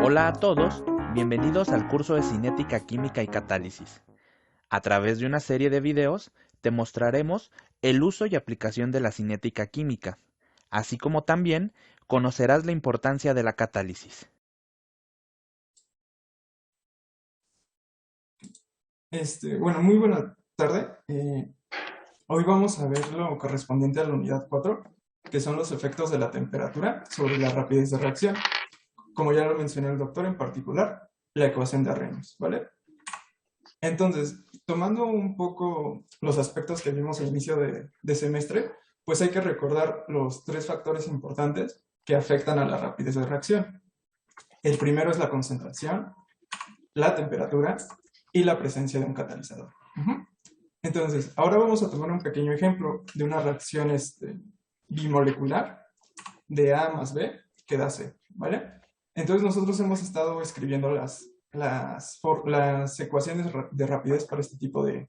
Hola a todos, bienvenidos al curso de Cinética Química y Catálisis. A través de una serie de videos te mostraremos el uso y aplicación de la cinética química, así como también conocerás la importancia de la catálisis. Bueno, muy buena tarde. Hoy vamos a ver lo correspondiente a la unidad 4, que son los efectos de la temperatura sobre la rapidez de reacción. Como ya lo mencionó el doctor, en particular, la ecuación de Arrhenius, ¿vale? Entonces, tomando un poco los aspectos que vimos al inicio de semestre, pues hay que recordar los tres factores importantes que afectan a la rapidez de reacción. El primero es la concentración, la temperatura y la presencia de un catalizador. Entonces, ahora vamos a tomar un pequeño ejemplo de una reacción bimolecular de A más B que da C, ¿vale? Entonces nosotros hemos estado escribiendo las ecuaciones de rapidez para este tipo de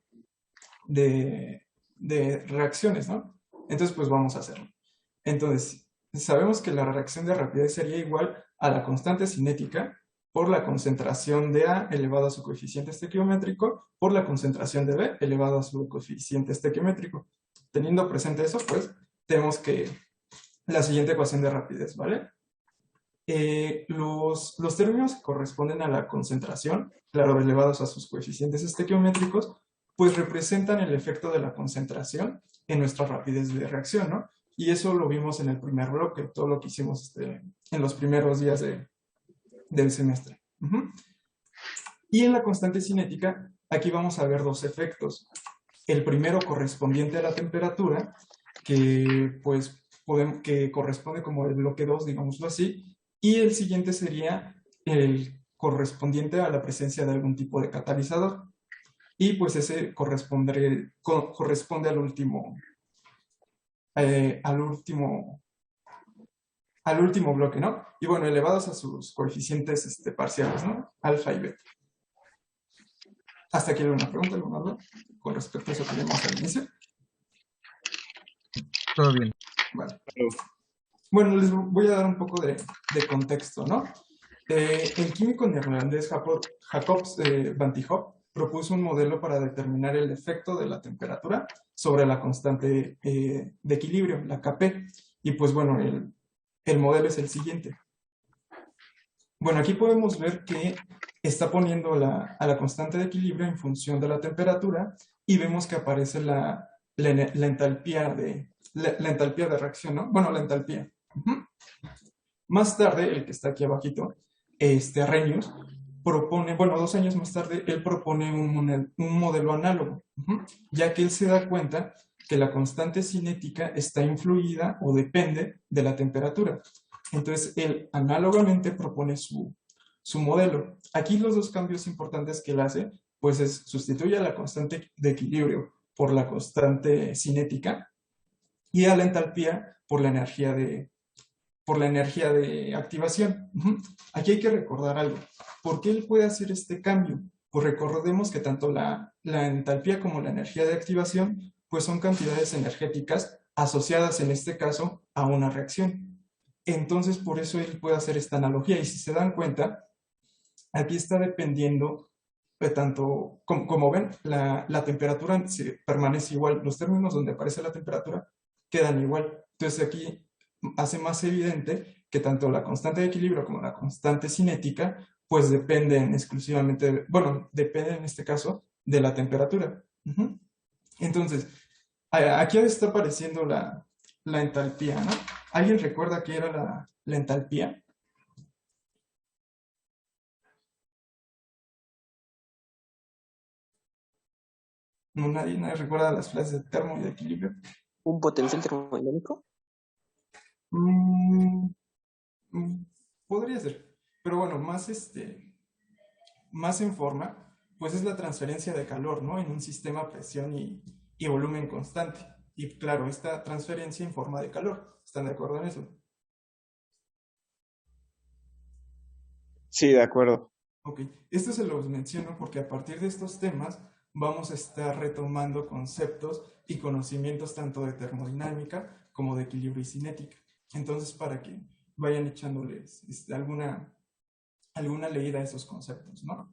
reacciones, ¿no? Entonces, pues vamos a hacerlo. Entonces, sabemos que la reacción de rapidez sería igual a la constante cinética por la concentración de A elevado a su coeficiente estequiométrico por la concentración de B elevado a su coeficiente estequiométrico. Teniendo presente eso, pues, tenemos que la siguiente ecuación de rapidez, ¿vale? Los términos que corresponden a la concentración, claro, elevados a sus coeficientes estequiométricos, pues representan el efecto de la concentración en nuestra rapidez de reacción, ¿no? Y eso lo vimos en el primer bloque, todo lo que hicimos en los primeros días del semestre. Y en la constante cinética, aquí vamos a ver dos efectos. El primero correspondiente a la temperatura, que pues que corresponde como el bloque 2, digámoslo así, y el siguiente sería el correspondiente a la presencia de algún tipo de catalizador. Y pues ese corresponde eh, al último, al último bloque, ¿no? Y bueno, elevados a sus coeficientes parciales, ¿no? Alfa y beta. Hasta aquí una pregunta, Leonardo, con respecto a eso que vimos al inicio. Todo bien. Vale. Bueno, les voy a dar un poco de contexto, ¿no? El químico neerlandés Jacobs van 't Hoff propuso un modelo para determinar el efecto de la temperatura sobre la constante de equilibrio, la Kp. Y pues bueno, el modelo es el siguiente. Bueno, aquí podemos ver que está poniendo a la constante de equilibrio en función de la temperatura y vemos que aparece la entalpía la entalpía de reacción, ¿no? Bueno, la entalpía. Más tarde, el que está aquí abajito, Arrhenius, propone, bueno, 2 años más tarde, él propone un modelo análogo, ya que él se da cuenta que la constante cinética está influida o depende de la temperatura. Entonces, él análogamente propone su modelo. Aquí los dos cambios importantes que él hace, pues es sustituye a la constante de equilibrio por la constante cinética y a la entalpía por la energía de activación. Aquí hay que recordar algo. ¿Por qué él puede hacer este cambio? Pues recordemos que tanto la entalpía como la energía de activación pues son cantidades energéticas asociadas en este caso a una reacción. Entonces por eso él puede hacer esta analogía y si se dan cuenta, aquí está dependiendo de tanto, como ven, la temperatura permanece igual, los términos donde aparece la temperatura quedan igual. Entonces aquí hace más evidente que tanto la constante de equilibrio como la constante cinética pues dependen exclusivamente, bueno, dependen en este caso de la temperatura. Entonces, aquí está apareciendo la entalpía, ¿no? ¿Alguien recuerda qué era la entalpía? No, nadie recuerda las clases de termo y de equilibrio. ¿Un potencial termodinámico? Mm, podría ser, pero bueno, más en forma, pues es la transferencia de calor, ¿no? En un sistema a presión y volumen constante. Y claro, esta transferencia en forma de calor. ¿Están de acuerdo en eso? Sí, de acuerdo. Ok, esto se los menciono porque a partir de estos temas vamos a estar retomando conceptos y conocimientos tanto de termodinámica como de equilibrio y cinética. Entonces, para que vayan echándoles alguna leída a esos conceptos, ¿no?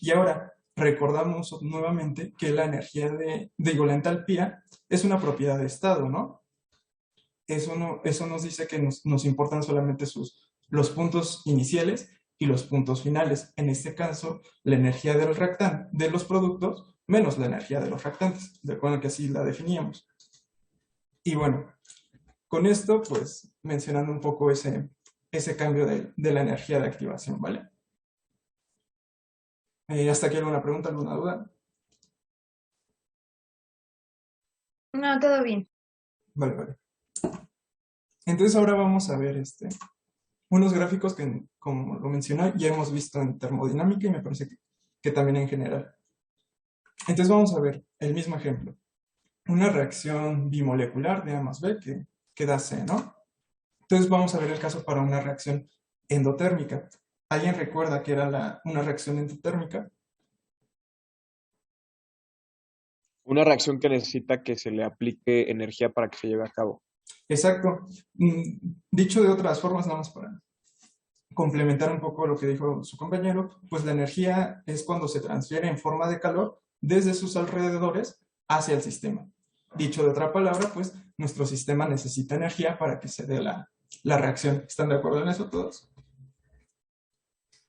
Y ahora recordamos nuevamente que la energía digo, la entalpía es una propiedad de estado, ¿no? Eso nos dice que nos importan solamente los puntos iniciales y los puntos finales. En este caso, la energía del reactante, de los productos, menos la energía de los reactantes. Recuerden que así la definíamos. Y bueno, con esto, pues, mencionando un poco ese cambio de la energía de activación, ¿vale? ¿Hasta aquí alguna pregunta, alguna duda? No, todo bien. Vale, vale. Entonces ahora vamos a ver unos gráficos que, como lo mencioné, ya hemos visto en termodinámica y me parece que también en general. Entonces vamos a ver el mismo ejemplo. Una reacción bimolecular de A más B que da C, ¿no? Entonces vamos a ver el caso para una reacción endotérmica. ¿Alguien recuerda que era una reacción endotérmica? Una reacción que necesita que se le aplique energía para que se lleve a cabo. Exacto. Dicho de otras formas, nada más para complementar un poco lo que dijo su compañero, pues la energía es cuando se transfiere en forma de calor desde sus alrededores hacia el sistema. Dicho de otra palabra, pues nuestro sistema necesita energía para que se dé la reacción. ¿Están de acuerdo en eso todos?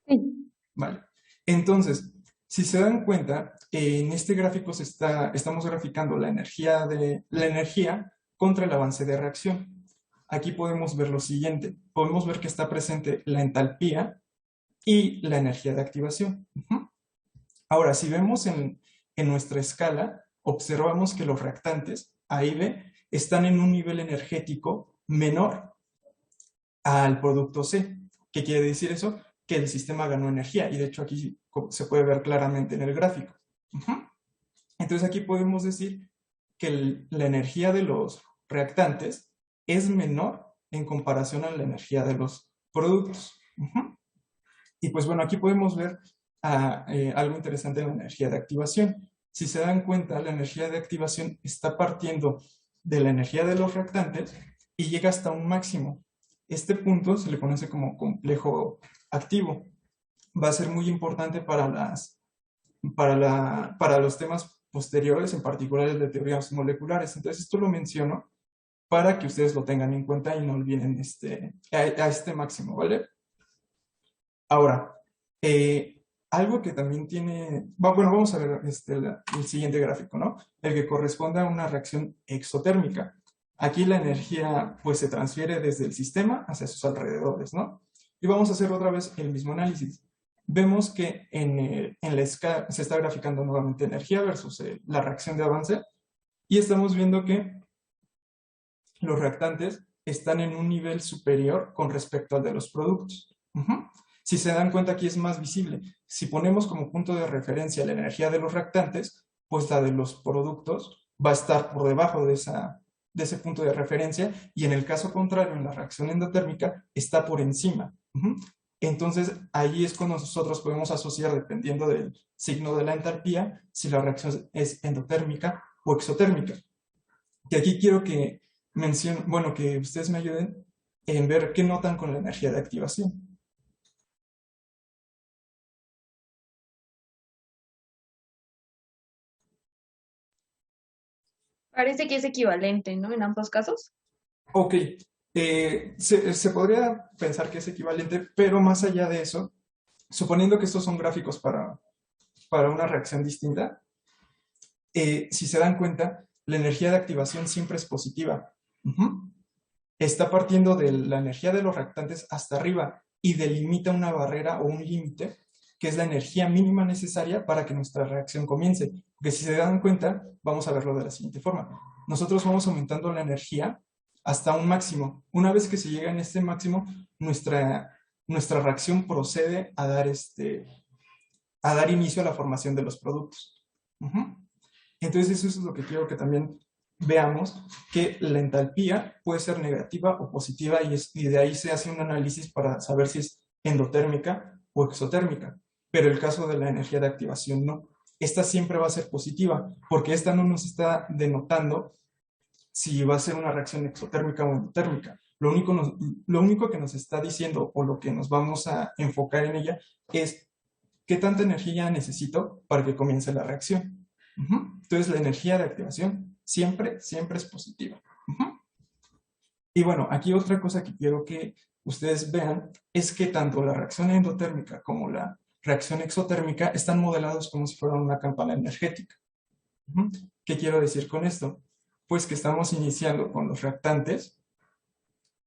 Sí. Vale. Entonces, si se dan cuenta, en este gráfico estamos graficando la energía contra el avance de reacción. Aquí podemos ver lo siguiente. Podemos ver que está presente la entalpía y la energía de activación. Ahora, si vemos en nuestra escala, observamos que los reactantes, A y B, están en un nivel energético menor al producto C. ¿Qué quiere decir eso? Que el sistema ganó energía, y de hecho aquí se puede ver claramente en el gráfico. Entonces aquí podemos decir que la energía de los reactantes es menor en comparación a la energía de los productos. Y pues bueno, aquí podemos ver algo interesante en la energía de activación. Si se dan cuenta, la energía de activación está partiendo de la energía de los reactantes y llega hasta un máximo. Este punto se le conoce como complejo activo. Va a ser muy importante para los temas posteriores, en particular el de teorías moleculares. Entonces esto lo menciono para que ustedes lo tengan en cuenta y no olviden a este máximo, ¿vale? Ahora, algo que también tiene... Bueno, vamos a ver el siguiente gráfico, ¿no? El que corresponde a una reacción exotérmica. Aquí la energía pues se transfiere desde el sistema hacia sus alrededores, ¿no? Y vamos a hacer otra vez el mismo análisis. Vemos que en la escala se está graficando nuevamente energía versus la reacción de avance y estamos viendo que los reactantes están en un nivel superior con respecto al de los productos. Si se dan cuenta, aquí es más visible. Si ponemos como punto de referencia la energía de los reactantes, pues la de los productos va a estar por debajo de ese punto de referencia, y en el caso contrario, en la reacción endotérmica, está por encima. Entonces, ahí es cuando nosotros podemos asociar, dependiendo del signo de la entalpía, si la reacción es endotérmica o exotérmica. Y aquí quiero que que ustedes me ayuden en ver qué notan con la energía de activación. Parece que es equivalente, ¿no? En ambos casos. Ok, se podría pensar que es equivalente, pero más allá de eso, suponiendo que estos son gráficos para una reacción distinta, si se dan cuenta, la energía de activación siempre es positiva. Está partiendo de la energía de los reactantes hasta arriba y delimita una barrera o un límite, que es la energía mínima necesaria para que nuestra reacción comience. Porque si se dan cuenta, vamos a verlo de la siguiente forma. Nosotros vamos aumentando la energía hasta un máximo. Una vez que se llega en este máximo, nuestra reacción procede a dar inicio a la formación de los productos. Entonces eso es lo que quiero que también veamos, que la entalpía puede ser negativa o positiva, y de ahí se hace un análisis para saber si es endotérmica o exotérmica. Pero el caso de la energía de activación no. Esta siempre va a ser positiva, porque esta no nos está denotando si va a ser una reacción exotérmica o endotérmica. Lo único que nos está diciendo o lo que nos vamos a enfocar en ella es qué tanta energía necesito para que comience la reacción. Entonces la energía de activación siempre es positiva. Y bueno, aquí otra cosa que quiero que ustedes vean es que tanto la reacción endotérmica como la reacción exotérmica están modelados como si fueran una campana energética. ¿Qué quiero decir con esto? Pues que estamos iniciando con los reactantes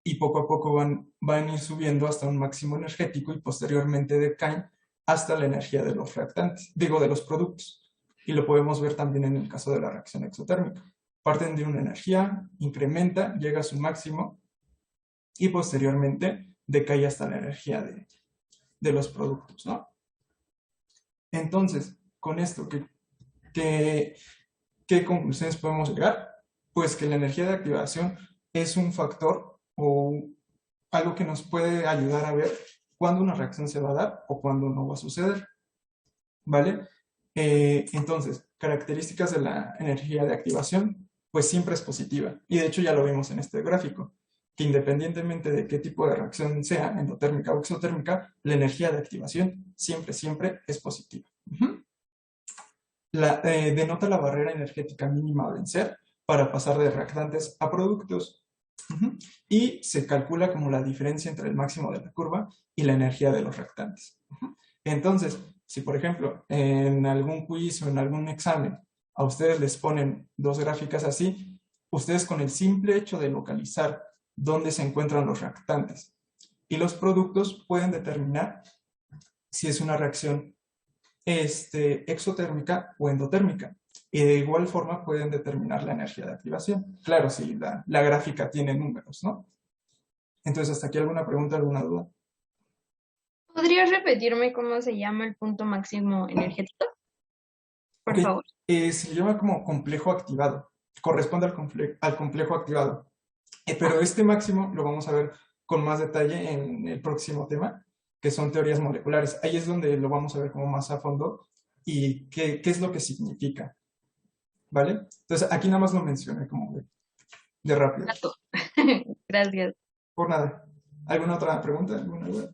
y poco a poco van a ir subiendo hasta un máximo energético y posteriormente decaen hasta la energía de los reactantes, digo, de los productos. Y lo podemos ver también en el caso de la reacción exotérmica. Parten de una energía, incrementa, llega a su máximo y posteriormente decae hasta la energía de los productos, ¿no? Entonces, con esto, ¿qué conclusiones podemos llegar? Pues que la energía de activación es un factor o algo que nos puede ayudar a ver cuándo una reacción se va a dar o cuándo no va a suceder, ¿vale? Entonces, características de la energía de activación, pues siempre es positiva. Y de hecho ya lo vimos en este gráfico, que independientemente de qué tipo de reacción sea, endotérmica o exotérmica, la energía de activación siempre es positiva. Denota la barrera energética mínima a vencer para pasar de reactantes a productos. Y se calcula como la diferencia entre el máximo de la curva y la energía de los reactantes. Entonces, si por ejemplo en algún quiz o en algún examen a ustedes les ponen dos gráficas así, ustedes con el simple hecho de localizar dónde se encuentran los reactantes y los productos pueden determinar si es una reacción exotérmica o endotérmica. Y de igual forma pueden determinar la energía de activación. Claro, si la gráfica tiene números, ¿no? Entonces, ¿hasta aquí alguna pregunta, alguna duda? ¿Podrías repetirme cómo se llama el punto máximo energético? Por favor. Se le llama como complejo activado. Corresponde al complejo activado. Pero este máximo lo vamos a ver con más detalle en el próximo tema, que son teorías moleculares. Ahí es donde lo vamos a ver como más a fondo y qué es lo que significa. ¿Vale? Entonces, aquí nada más lo mencioné como de rápido. Gracias. Por nada. ¿Alguna otra pregunta? ¿Alguna duda?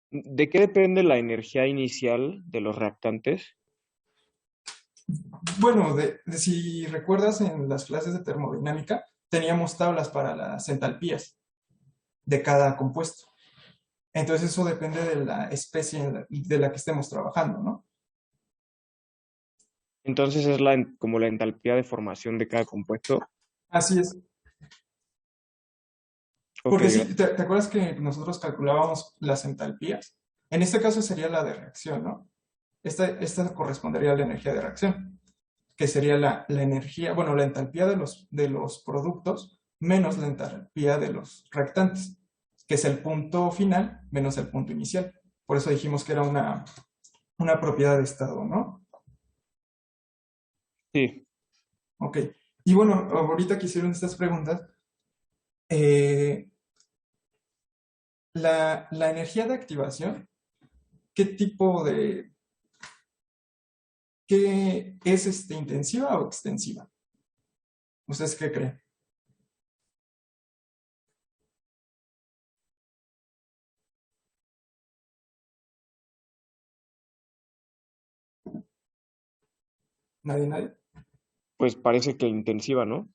¿De qué depende la energía inicial de los reactantes? Bueno, si recuerdas en las clases de termodinámica, teníamos tablas para las entalpías de cada compuesto. Entonces eso depende de la especie de la que estemos trabajando, ¿no? Entonces es como la entalpía de formación de cada compuesto. Así es. Porque Ok, sí, ¿te acuerdas que nosotros calculábamos las entalpías? En este caso sería la de reacción, ¿no? Esta correspondería a la energía de reacción, que sería la energía, bueno, la entalpía de los productos menos la entalpía de los reactantes, que es el punto final menos el punto inicial. Por eso dijimos que era una propiedad de estado, ¿no? sí. Ok. Y bueno, ahorita que hicieron estas preguntas, la energía de activación, ¿qué tipo de... ¿Qué es intensiva o extensiva? ¿Ustedes qué creen? ¿Nadie? Pues parece que intensiva, ¿no?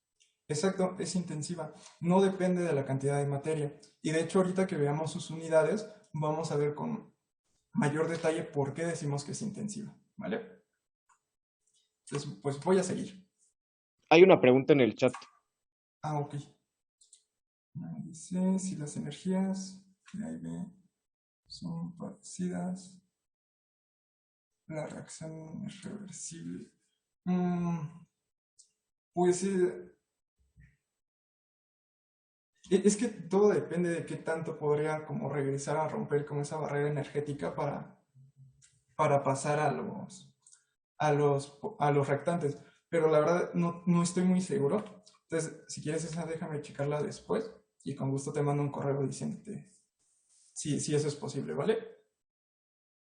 Exacto, es intensiva. No depende de la cantidad de materia. Y de hecho, ahorita que veamos sus unidades, vamos a ver con mayor detalle por qué decimos que es intensiva, ¿vale? Entonces, pues voy a seguir. Hay una pregunta en el chat. Ok. Dice si las energías de A y B son parecidas, la reacción es reversible. Pues es que todo depende de qué tanto podría como regresar a romper como esa barrera energética para pasar a los reactantes. Pero la verdad no estoy muy seguro. Entonces, si quieres esa, déjame checarla después y con gusto te mando un correo diciéndote si eso es posible, ¿vale?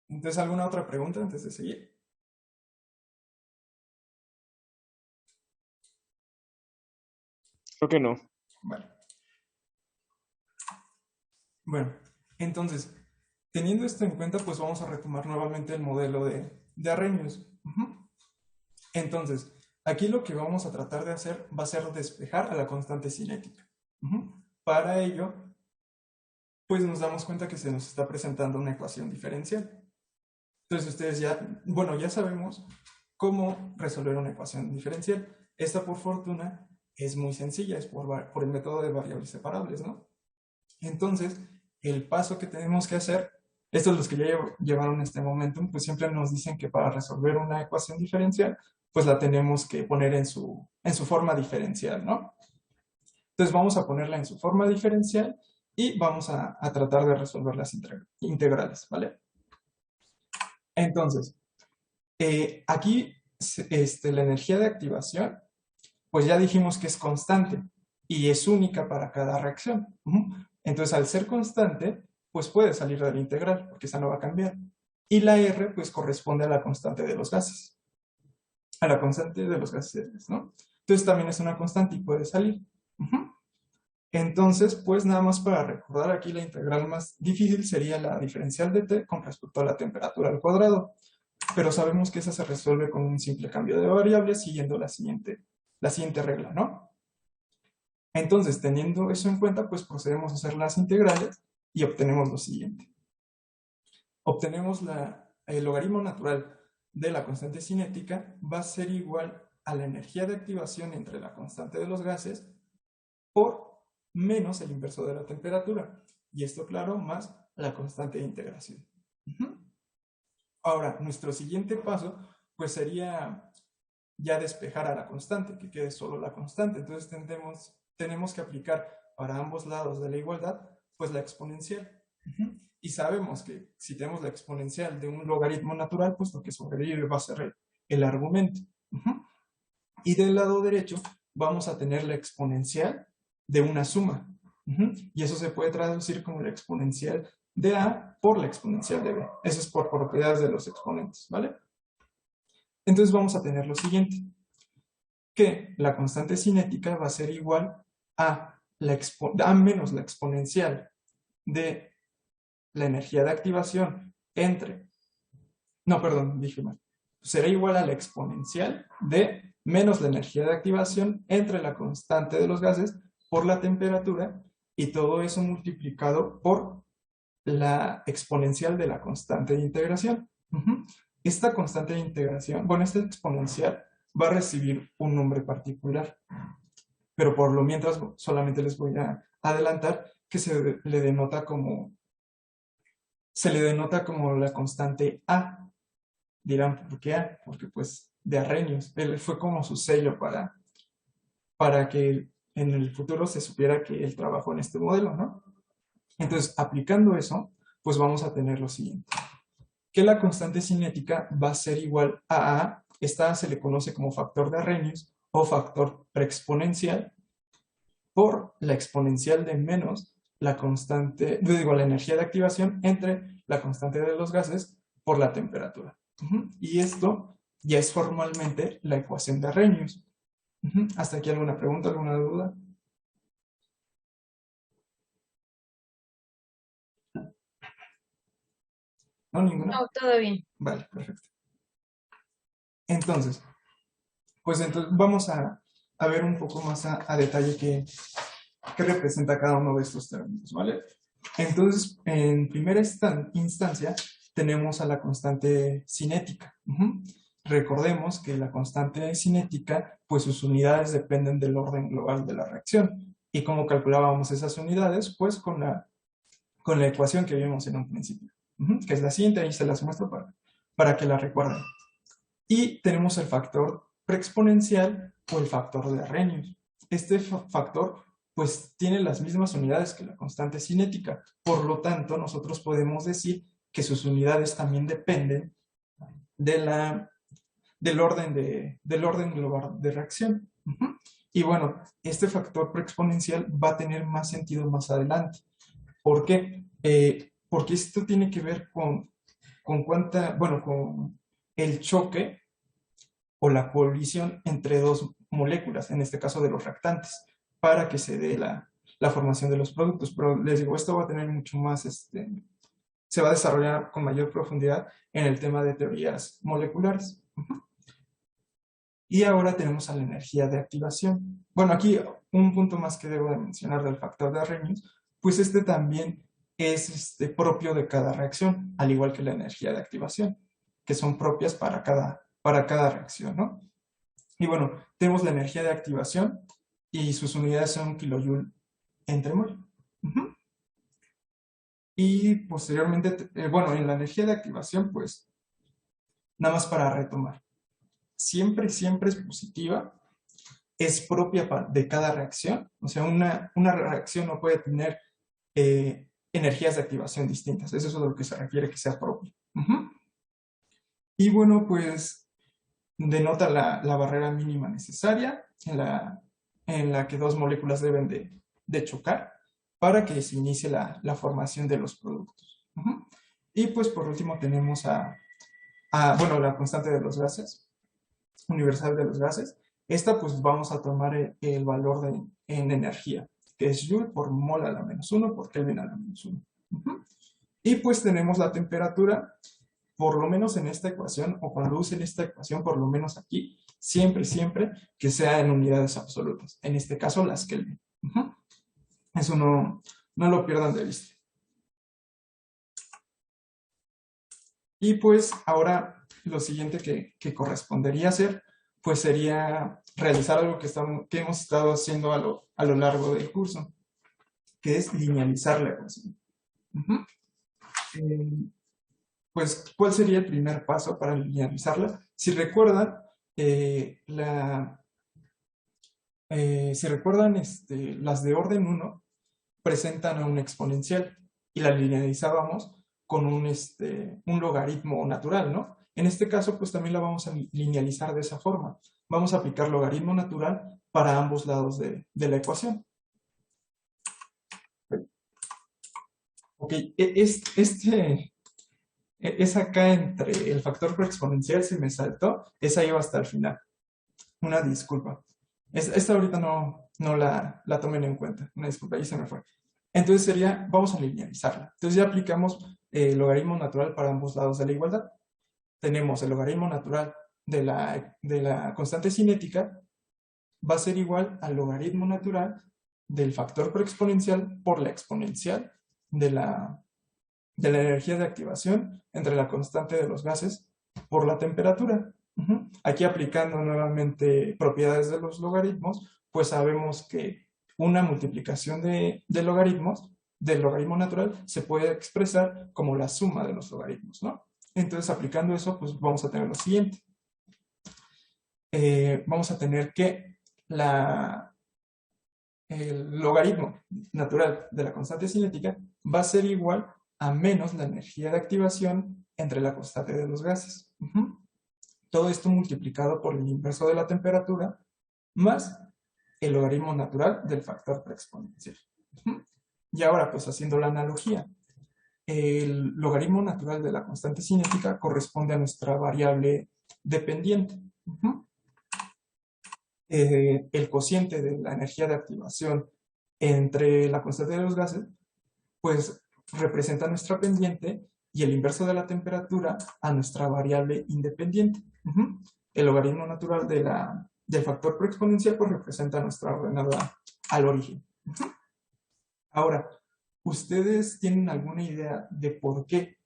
Entonces, ¿alguna otra pregunta antes de seguir? Creo que no. Vale. Bueno, entonces, teniendo esto en cuenta, pues vamos a retomar nuevamente el modelo de Arrhenius. Entonces, aquí lo que vamos a tratar de hacer va a ser despejar a la constante cinética. Para ello, pues nos damos cuenta que se nos está presentando una ecuación diferencial. Entonces ustedes ya sabemos cómo resolver una ecuación diferencial. Esta, por fortuna, es muy sencilla, es por el método de variables separables, ¿no? Entonces, el paso que tenemos que hacer, estos los que ya llevaron este momentum, pues siempre nos dicen que para resolver una ecuación diferencial, pues la tenemos que poner en su forma diferencial, ¿no? Entonces vamos a ponerla en su forma diferencial y vamos a tratar de resolver las integrales, ¿vale? Entonces, aquí la energía de activación, pues ya dijimos que es constante y es única para cada reacción. Entonces, al ser constante, pues puede salir de la integral, porque esa no va a cambiar. Y la R, pues corresponde a la constante de los gases. A la constante de los gases, ¿no? Entonces también es una constante y puede salir. Entonces, pues nada más para recordar aquí, la integral más difícil sería la diferencial de t con respecto a la temperatura al cuadrado. Pero sabemos que esa se resuelve con un simple cambio de variables siguiendo la siguiente regla, ¿no? Entonces, teniendo eso en cuenta, pues procedemos a hacer las integrales y obtenemos lo siguiente. Obtenemos el logaritmo natural de la constante cinética va a ser igual a la energía de activación entre la constante de los gases por menos el inverso de la temperatura. Y esto, claro, más la constante de integración. Ahora, nuestro siguiente paso, pues sería ya despejar a la constante, que quede solo la constante. Entonces tenemos que aplicar para ambos lados de la igualdad, pues la exponencial. Y sabemos que si tenemos la exponencial de un logaritmo natural, pues lo que sobrevive va a ser el argumento. Y del lado derecho vamos a tener la exponencial de una suma. Y eso se puede traducir como la exponencial de A por la exponencial de B. Eso es por propiedades de los exponentes, ¿vale? Entonces vamos a tener lo siguiente, que la constante cinética va a ser igual a menos la exponencial de la energía de activación dije mal. Será igual a la exponencial de menos la energía de activación entre la constante de los gases por la temperatura y todo eso multiplicado por la exponencial de la constante de integración. Esta constante de integración, esta exponencial va a recibir un nombre particular, pero por lo mientras solamente les voy a adelantar que se le denota como la constante A. Dirán, ¿por qué A? Porque pues de Arrhenius, él fue como su sello para que en el futuro se supiera que él trabajó en este modelo, ¿no? Entonces, aplicando eso, pues vamos a tener lo siguiente, que la constante cinética va a ser igual a A. Esta se le conoce como factor de Arrhenius o factor preexponencial por la exponencial de menos la la energía de activación entre la constante de los gases por la temperatura. Y esto ya es formalmente la ecuación de Arrhenius. ¿Hasta aquí alguna pregunta, alguna duda? ¿No? ¿Ninguna? No, todo bien. Vale, perfecto. Entonces, vamos a ver un poco más a detalle qué representa cada uno de estos términos, ¿vale? Entonces, en primera instancia, tenemos a la constante cinética. Recordemos que la constante cinética, pues sus unidades dependen del orden global de la reacción. ¿Y cómo calculábamos esas unidades? Pues con la ecuación que vimos en un principio, que es la siguiente, ahí se las muestro para que la recuerden. Y tenemos el factor preexponencial o el factor de Arrhenius. Este factor pues tiene las mismas unidades que la constante cinética. Por lo tanto, nosotros podemos decir que sus unidades también dependen del orden global de reacción. Y bueno, este factor preexponencial va a tener más sentido más adelante. ¿Por qué? Porque esto tiene que ver con el choque o la colisión entre dos moléculas, en este caso de los reactantes. para que se dé la formación de los productos. Pero les digo, esto va a tener mucho más, se va a desarrollar con mayor profundidad en el tema de teorías moleculares. Y ahora tenemos a la energía de activación. Bueno, aquí un punto más que debo de mencionar del factor de Arrhenius, pues este también es propio de cada reacción, al igual que la energía de activación, que son propias para cada reacción, ¿no? Y bueno, tenemos la energía de activación y sus unidades son kilojoule entre mol. Y posteriormente, bueno, en la energía de activación, pues, nada más para retomar. Siempre es positiva, es propia de cada reacción. O sea, una reacción no puede tener energías de activación distintas. Eso es a lo que se refiere que sea propia. Y bueno, pues denota la barrera mínima necesaria en la que dos moléculas deben de chocar para que se inicie la formación de los productos. Y pues por último tenemos bueno, la constante de los gases, universal de los gases. Esta pues vamos a tomar el valor en energía, que es Joule por mol a la -1 por Kelvin a la -1. Y pues tenemos la temperatura, por lo menos en esta ecuación, o cuando usen esta ecuación, por lo menos aquí, siempre que sea en unidades absolutas. En este caso, las Kelvin. Eso no lo pierdan de vista. Y pues ahora lo siguiente que correspondería hacer, pues sería realizar algo que hemos estado haciendo a lo largo del curso, que es linealizar la ecuación. Pues, ¿cuál sería el primer paso para linealizarla? Si recuerdan, las de orden 1 presentan a un exponencial y la linealizábamos con un logaritmo natural, ¿no? En este caso, pues también la vamos a linealizar de esa forma. Vamos a aplicar logaritmo natural para ambos lados de la ecuación. Ok, es acá entre el factor exponencial, se me saltó, esa iba hasta el final. Una disculpa. Esta ahorita no la tomen en cuenta, una disculpa, ahí se me fue. Entonces vamos a linealizarla. Entonces ya aplicamos el logaritmo natural para ambos lados de la igualdad. Tenemos el logaritmo natural de la constante cinética, va a ser igual al logaritmo natural del factor exponencial por la exponencial de la energía de activación entre la constante de los gases por la temperatura. Aquí aplicando nuevamente propiedades de los logaritmos, pues sabemos que una multiplicación de logaritmos, del logaritmo natural, se puede expresar como la suma de los logaritmos, ¿no? Entonces, aplicando eso, pues vamos a tener lo siguiente. Vamos a tener que el logaritmo natural de la constante cinética va a ser igual a menos la energía de activación entre la constante de los gases. Todo esto multiplicado por el inverso de la temperatura más el logaritmo natural del factor preexponencial. Y ahora, pues haciendo la analogía, el logaritmo natural de la constante cinética corresponde a nuestra variable dependiente. El cociente de la energía de activación entre la constante de los gases, pues representa nuestra pendiente y el inverso de la temperatura a nuestra variable independiente. El logaritmo natural del factor preexponencial pues representa nuestra ordenada al origen. Ahora, ¿ustedes tienen alguna idea de por qué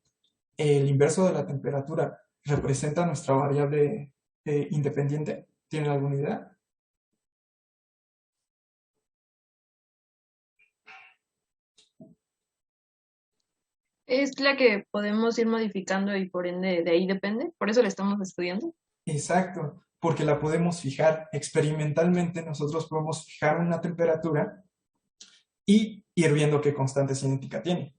el inverso de la temperatura representa nuestra variable independiente? ¿Tienen alguna idea? Es la que podemos ir modificando y por ende de ahí depende, por eso la estamos estudiando. Exacto, porque la podemos fijar experimentalmente, nosotros podemos fijar una temperatura y ir viendo qué constante cinética tiene.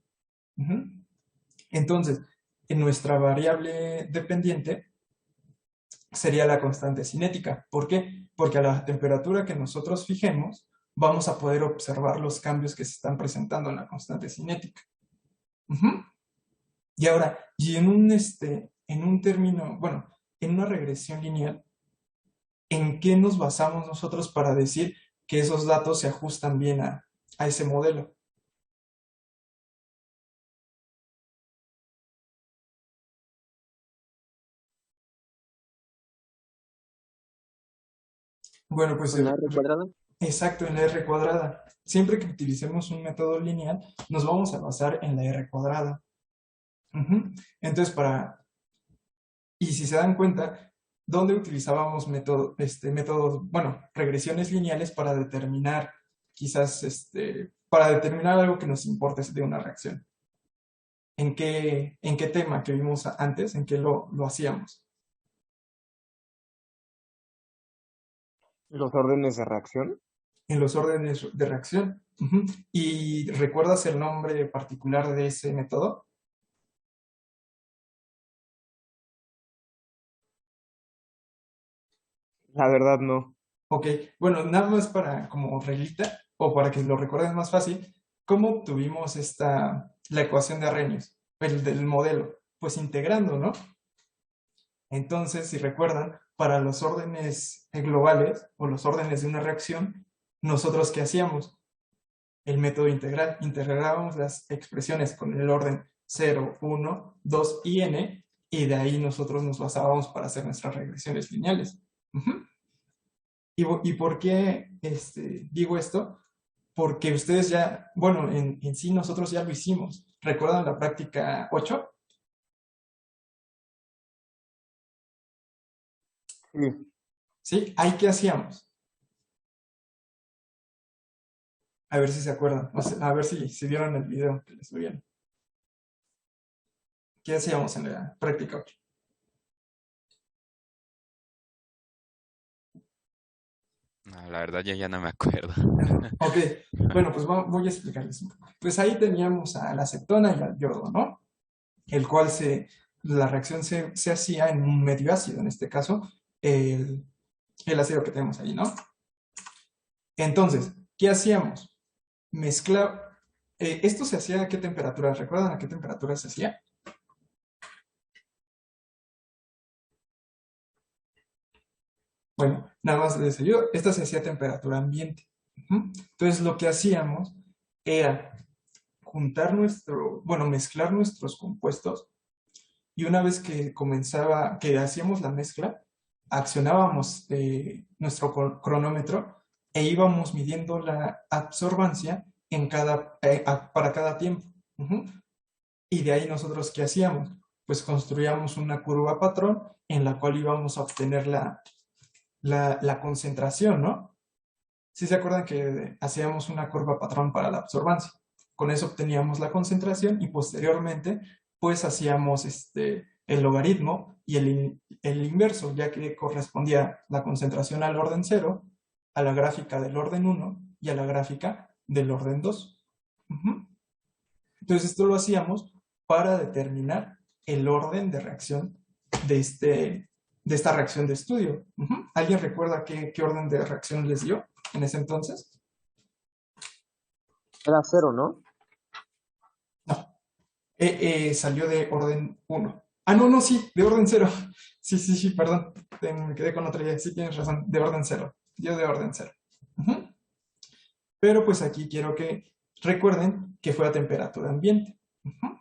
Entonces, en nuestra variable dependiente sería la constante cinética. ¿Por qué? Porque a la temperatura que nosotros fijemos, vamos a poder observar los cambios que se están presentando en la constante cinética. Y ahora, en un término, bueno, en una regresión lineal, ¿en qué nos basamos nosotros para decir que esos datos se ajustan bien a ese modelo. Bueno, pues ¿Con la R cuadrada? exacto, en la R cuadrada. Siempre que utilicemos un método lineal, nos vamos a basar en la R cuadrada. Ujú. Entonces, y si se dan cuenta, ¿dónde utilizábamos métodos, bueno, regresiones lineales para determinar, quizás, para determinar algo que nos importe de una reacción? ¿En qué tema que vimos antes, en qué lo hacíamos? Los órdenes de reacción. En los órdenes de reacción. Ujú. ¿Y recuerdas el nombre particular de ese método? La verdad no. Ok, bueno, nada más para como reglita, o para que lo recuerdes más fácil, ¿cómo obtuvimos la ecuación de Arrhenius, el del modelo? Pues integrando, ¿no? Entonces, si recuerdan, para los órdenes globales o los órdenes de una reacción, ¿nosotros qué hacíamos? El método integral. Integrábamos las expresiones con el orden 0, 1, 2 y n, y de ahí nosotros nos basábamos para hacer nuestras regresiones lineales. Ujú. ¿Y por qué digo esto? Porque ustedes ya, bueno, en sí nosotros ya lo hicimos. ¿Recuerdan la práctica 8? Sí. ¿Sí? ¿Ahí qué hacíamos? A ver si se acuerdan. O sea, a ver si vieron el video que les subieron. ¿Qué hacíamos en la práctica 8? No, la verdad yo ya no me acuerdo. Ok, bueno, pues voy a explicarles un poco. Pues ahí teníamos a la acetona y al yodo, ¿no? El cual la reacción se hacía en un medio ácido, en este caso, el ácido que tenemos ahí, ¿no? Entonces, ¿qué hacíamos? Mezclar. ¿Esto se hacía a qué temperatura? ¿Recuerdan a qué temperatura se hacía? Bueno, nada más les ayudo. Esta se hacía a temperatura ambiente. Ujú. Entonces, lo que hacíamos era mezclar nuestros compuestos, y una vez que hacíamos la mezcla, accionábamos nuestro cronómetro e íbamos midiendo la absorbancia para cada tiempo. Ujú. Y de ahí nosotros, ¿qué hacíamos? Pues construíamos una curva patrón en la cual íbamos a obtener la concentración, ¿no? ¿Sí se acuerdan que hacíamos una curva patrón para la absorbancia? Con eso obteníamos la concentración y posteriormente pues hacíamos el logaritmo y el inverso, ya que correspondía la concentración al orden 0, a la gráfica del orden 1 y a la gráfica del orden 2. Ujú. Entonces esto lo hacíamos para determinar el orden de reacción de esta reacción de estudio. Ujú. ¿Alguien recuerda qué orden de reacción les dio en ese entonces? Era 0, ¿no? No. Salió de orden 1. Ah, no, no, sí, de orden 0. Sí, perdón. Me quedé con otra idea. Sí, tienes razón, de orden 0. Dio de orden 0. Ujú. Pero pues aquí quiero que recuerden que fue a temperatura ambiente. Ujú.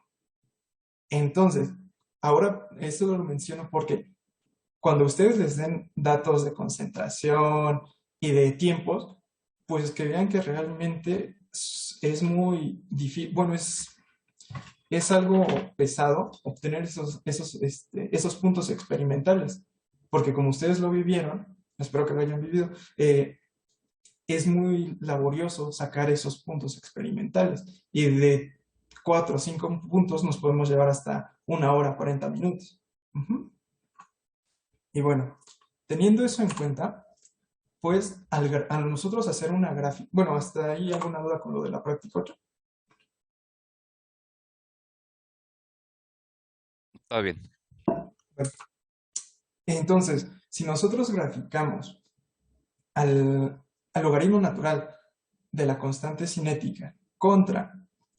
Entonces, ahora esto lo menciono porque cuando ustedes les den datos de concentración y de tiempos, pues que vean que realmente es muy difícil, bueno, es algo pesado obtener esos puntos experimentales, porque como ustedes lo vivieron, espero que lo hayan vivido, es muy laborioso sacar esos puntos experimentales, y de 4 o 5 puntos nos podemos llevar hasta 1 hora, 40 minutos. Ujú. Y bueno, teniendo eso en cuenta, pues a nosotros hacer una gráfica, bueno, hasta ahí alguna duda con lo de la práctica 8. Todo bien. Entonces, si nosotros graficamos al logaritmo natural de la constante cinética contra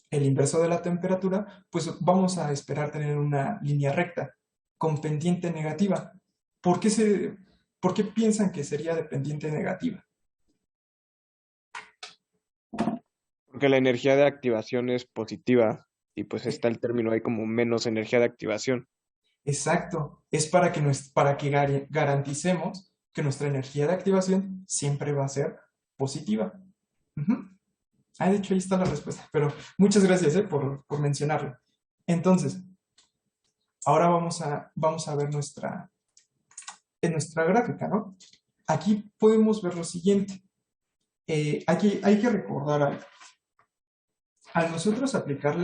el inverso de la temperatura, pues vamos a esperar tener una línea recta con pendiente negativa. ¿Por qué piensan que sería de pendiente negativa? Porque la energía de activación es positiva y pues está el término ahí como menos energía de activación. Exacto, es para que garanticemos que nuestra energía de activación siempre va a ser positiva. Ujú. Ah, de hecho, ahí está la respuesta, pero muchas gracias por mencionarlo. Entonces, ahora vamos a ver en nuestra gráfica, ¿no? Aquí podemos ver lo siguiente. Hay que recordar algo. Al nosotros aplicar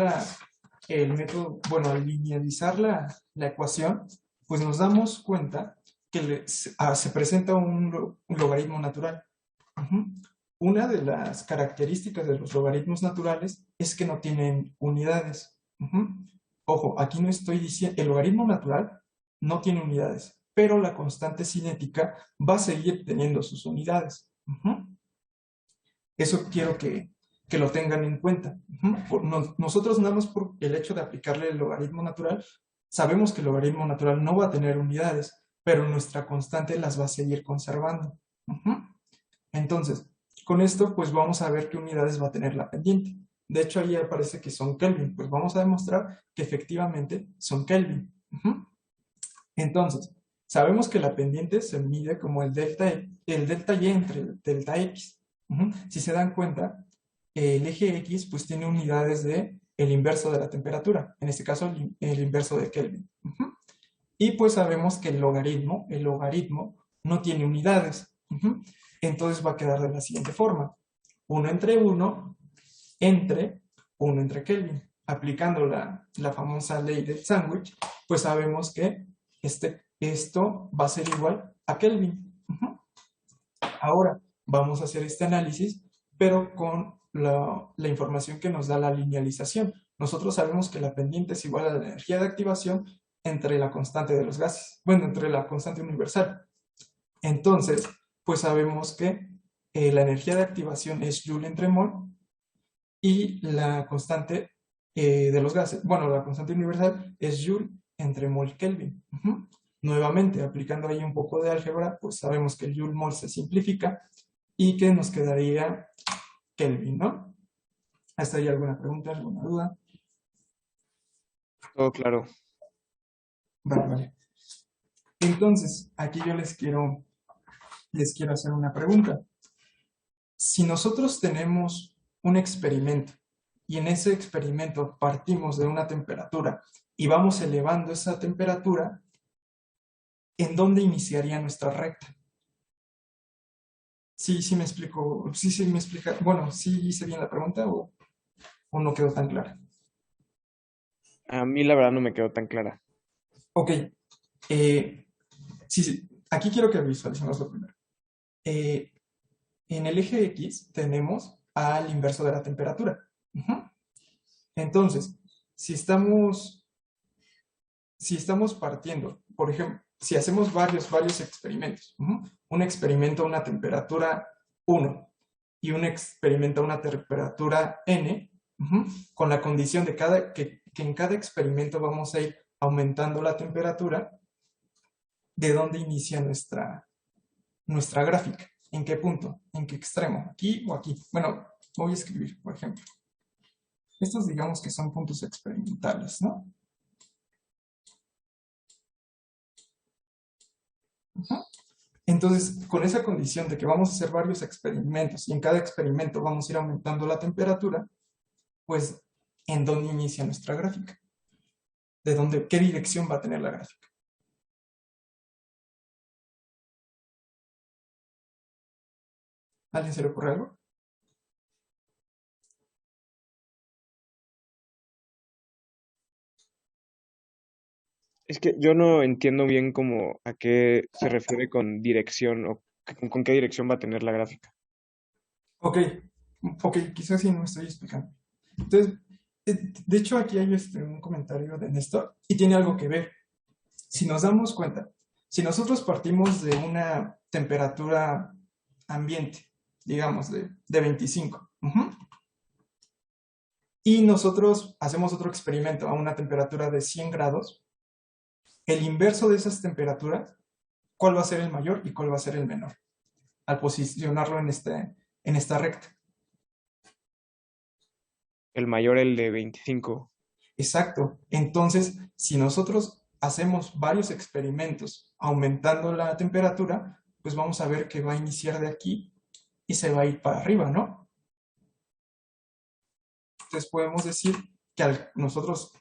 el método, bueno, al linealizar la ecuación, pues nos damos cuenta que se presenta un logaritmo natural. Ujú. Una de las características de los logaritmos naturales es que no tienen unidades. Ujú. Ojo, aquí no estoy diciendo, el logaritmo natural no tiene unidades, pero la constante cinética va a seguir teniendo sus unidades. Ujú. Eso quiero que lo tengan en cuenta. Ujú. Nosotros nada más por el hecho de aplicarle el logaritmo natural, sabemos que el logaritmo natural no va a tener unidades, pero nuestra constante las va a seguir conservando. Ujú. Entonces, con esto pues vamos a ver qué unidades va a tener la pendiente. De hecho, ahí aparece que son Kelvin. Pues vamos a demostrar que efectivamente son Kelvin. Ujú. Entonces, sabemos que la pendiente se mide como el delta Y entre el delta X. Ujú. Si se dan cuenta, el eje X pues tiene unidades de el inverso de la temperatura, en este caso el inverso de Kelvin. Ujú. Y pues sabemos que el logaritmo no tiene unidades. Ujú. Entonces va a quedar de la siguiente forma. 1 entre 1 entre 1 entre Kelvin. Aplicando la famosa ley del sándwich, pues sabemos que esto va a ser igual a Kelvin. Ujú. Ahora vamos a hacer este análisis, pero con la información que nos da la linealización. Nosotros sabemos que la pendiente es igual a la energía de activación entre la constante de los gases, bueno, entre la constante universal. Entonces, pues sabemos que la energía de activación es Joule entre mol y la constante de los gases, bueno, la constante universal es Joule entre mol Kelvin. Ujú. Nuevamente, aplicando ahí un poco de álgebra, pues sabemos que el Joule mol se simplifica y que nos quedaría Kelvin, ¿no? ¿Hasta ahí alguna pregunta, alguna duda? Todo claro. Vale. Entonces, aquí yo les quiero hacer una pregunta. Si nosotros tenemos un experimento y en ese experimento partimos de una temperatura y vamos elevando esa temperatura, ¿en dónde iniciaría nuestra recta? Sí me explico, sí me explica, bueno, sí hice bien la pregunta o no quedó tan clara. A mí la verdad no me quedó tan clara. Ok, sí, aquí quiero que visualicemos lo primero. En el eje X tenemos al inverso de la temperatura. Ujú. Entonces, si estamos partiendo, por ejemplo, si hacemos varios experimentos, un experimento a una temperatura 1 y un experimento a una temperatura n, con la condición de que en cada experimento vamos a ir aumentando la temperatura, ¿de dónde inicia nuestra gráfica? ¿En qué punto? ¿En qué extremo? ¿Aquí o aquí? Bueno, voy a escribir, por ejemplo. Estos digamos que son puntos experimentales, ¿no? Entonces, con esa condición de que vamos a hacer varios experimentos y en cada experimento vamos a ir aumentando la temperatura, pues, ¿en dónde inicia nuestra gráfica? ¿De dónde, qué dirección va a tener la gráfica? ¿A alguien se le ocurre algo? Es que yo no entiendo bien como a qué se refiere con dirección o con qué dirección va a tener la gráfica. Ok, quizás sí no me estoy explicando. Entonces, de hecho aquí hay un comentario de Néstor y tiene algo que ver. Si nos damos cuenta, si nosotros partimos de una temperatura ambiente, digamos de 25, y nosotros hacemos otro experimento a una temperatura de 100 grados, el inverso de esas temperaturas, ¿cuál va a ser el mayor y cuál va a ser el menor? Al posicionarlo en esta recta. el mayor el de 25. Exacto. Entonces, si nosotros hacemos varios experimentos aumentando la temperatura, pues vamos a ver que va a iniciar de aquí y se va a ir para arriba, ¿no? Entonces podemos decir que al nosotros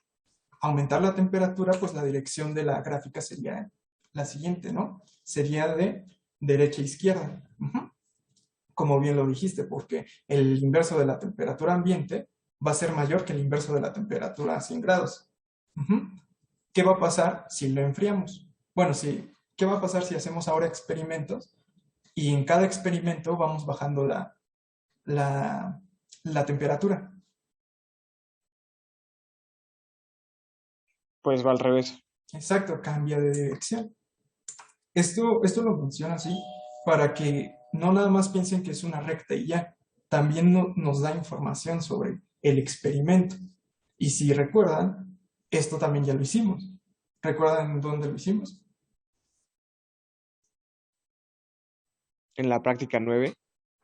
aumentar la temperatura, pues la dirección de la gráfica sería la siguiente, ¿no? Sería de derecha a izquierda. Como bien lo dijiste, porque el inverso de la temperatura ambiente va a ser mayor que el inverso de la temperatura a 100 grados. ¿Qué va a pasar si lo enfriamos? Bueno, sí, ¿qué va a pasar si hacemos ahora experimentos y en cada experimento vamos bajando la temperatura? Pues va al revés. Exacto, cambia de dirección. Esto lo menciono así para que no nada más piensen que es una recta y ya, también nos da información sobre el experimento. Y si recuerdan, esto también ya lo hicimos. ¿Recuerdan dónde lo hicimos? En la práctica 9.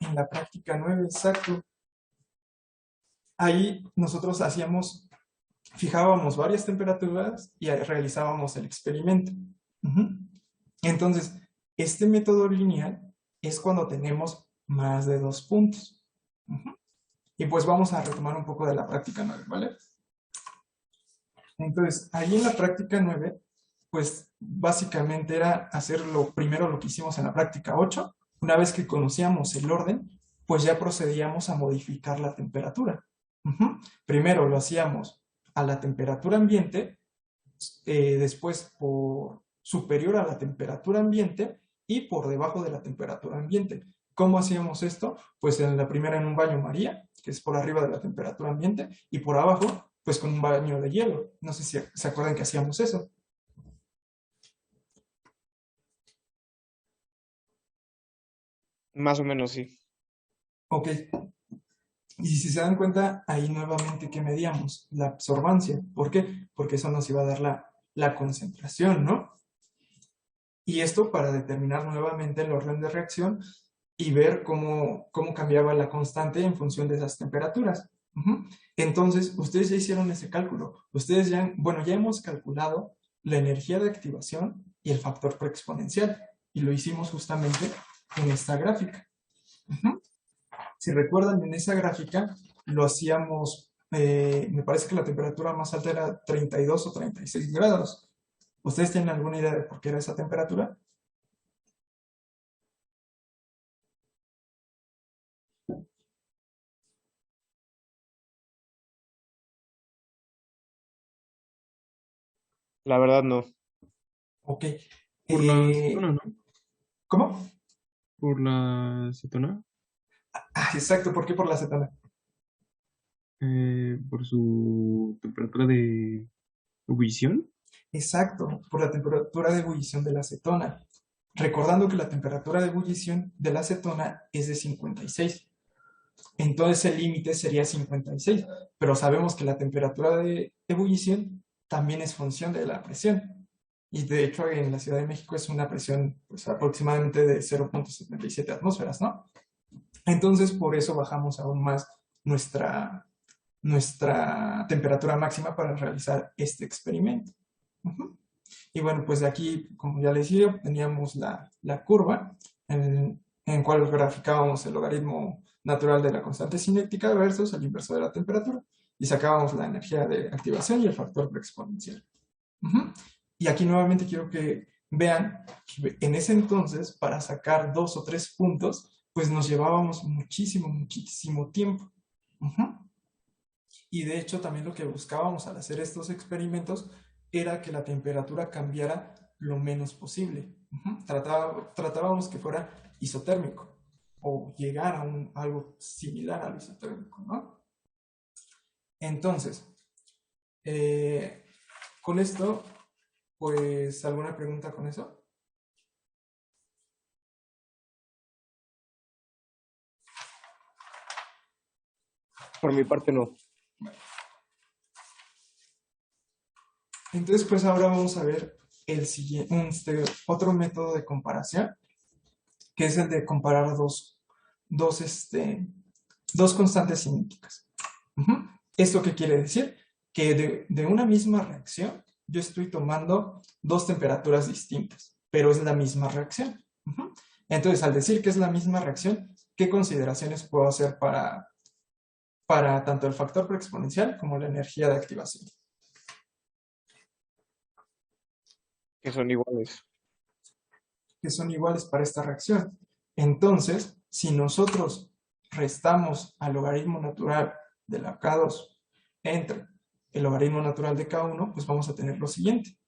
En la práctica 9, exacto. Ahí nosotros fijábamos varias temperaturas y ahí realizábamos el experimento. Entonces, este método lineal es cuando tenemos más de 2 puntos. Y pues vamos a retomar un poco de la práctica 9, ¿vale? Entonces, ahí en la práctica 9, pues básicamente era hacer primero lo que hicimos en la práctica 8. Una vez que conocíamos el orden, pues ya procedíamos a modificar la temperatura. Primero lo hacíamos a la temperatura ambiente, después por superior a la temperatura ambiente y por debajo de la temperatura ambiente. ¿Cómo hacíamos esto? Pues en la primera en un baño María, que es por arriba de la temperatura ambiente, y por abajo, pues con un baño de hielo. No sé si se acuerdan que hacíamos eso. Más o menos, sí. Ok. Y si se dan cuenta, ahí nuevamente, ¿qué medíamos? La absorbancia. ¿Por qué? Porque eso nos iba a dar la concentración, ¿no? Y esto para determinar nuevamente el orden de reacción y ver cómo cambiaba la constante en función de esas temperaturas. Entonces, ustedes ya hicieron ese cálculo. Ustedes ya hemos calculado la energía de activación y el factor preexponencial. Y lo hicimos justamente en esta gráfica. Si recuerdan, en esa gráfica lo hacíamos, me parece que la temperatura más alta era 32 o 36 grados. ¿Ustedes tienen alguna idea de por qué era esa temperatura? La verdad no. Ok. Por la cetona, ¿no? ¿Cómo? Por la cetona, Exacto, ¿por qué por la acetona? por su temperatura de ebullición. Exacto, por la temperatura de ebullición de la acetona. Recordando que la temperatura de ebullición de la acetona es de 56. Entonces el límite sería 56, pero sabemos que la temperatura de ebullición también es función de la presión. Y de hecho en la Ciudad de México es una presión pues, aproximadamente de 0.77 atmósferas, ¿no? Entonces por eso bajamos aún más nuestra temperatura máxima para realizar este experimento. Y bueno, pues de aquí, como ya les dije, teníamos la curva en cual graficábamos el logaritmo natural de la constante cinética versus el inverso de la temperatura y sacábamos la energía de activación y el factor preexponencial. Y aquí nuevamente quiero que vean que en ese entonces para sacar 2 o 3 puntos pues nos llevábamos muchísimo tiempo. Y de hecho también lo que buscábamos al hacer estos experimentos era que la temperatura cambiara lo menos posible. Tratábamos que fuera isotérmico o llegar a algo similar al isotérmico, ¿no? Entonces, con esto, pues, ¿alguna pregunta con eso? Por mi parte no. Entonces, pues ahora vamos a ver otro método de comparación, que es el de comparar dos constantes cinéticas. ¿Esto qué quiere decir? Que de una misma reacción yo estoy tomando dos temperaturas distintas, pero es la misma reacción. Entonces, al decir que es la misma reacción, ¿qué consideraciones puedo hacer para tanto el factor preexponencial como la energía de activación? Que son iguales. Que son iguales para esta reacción. Entonces, si nosotros restamos al logaritmo natural de la K2 entre el logaritmo natural de K1, pues vamos a tener lo siguiente.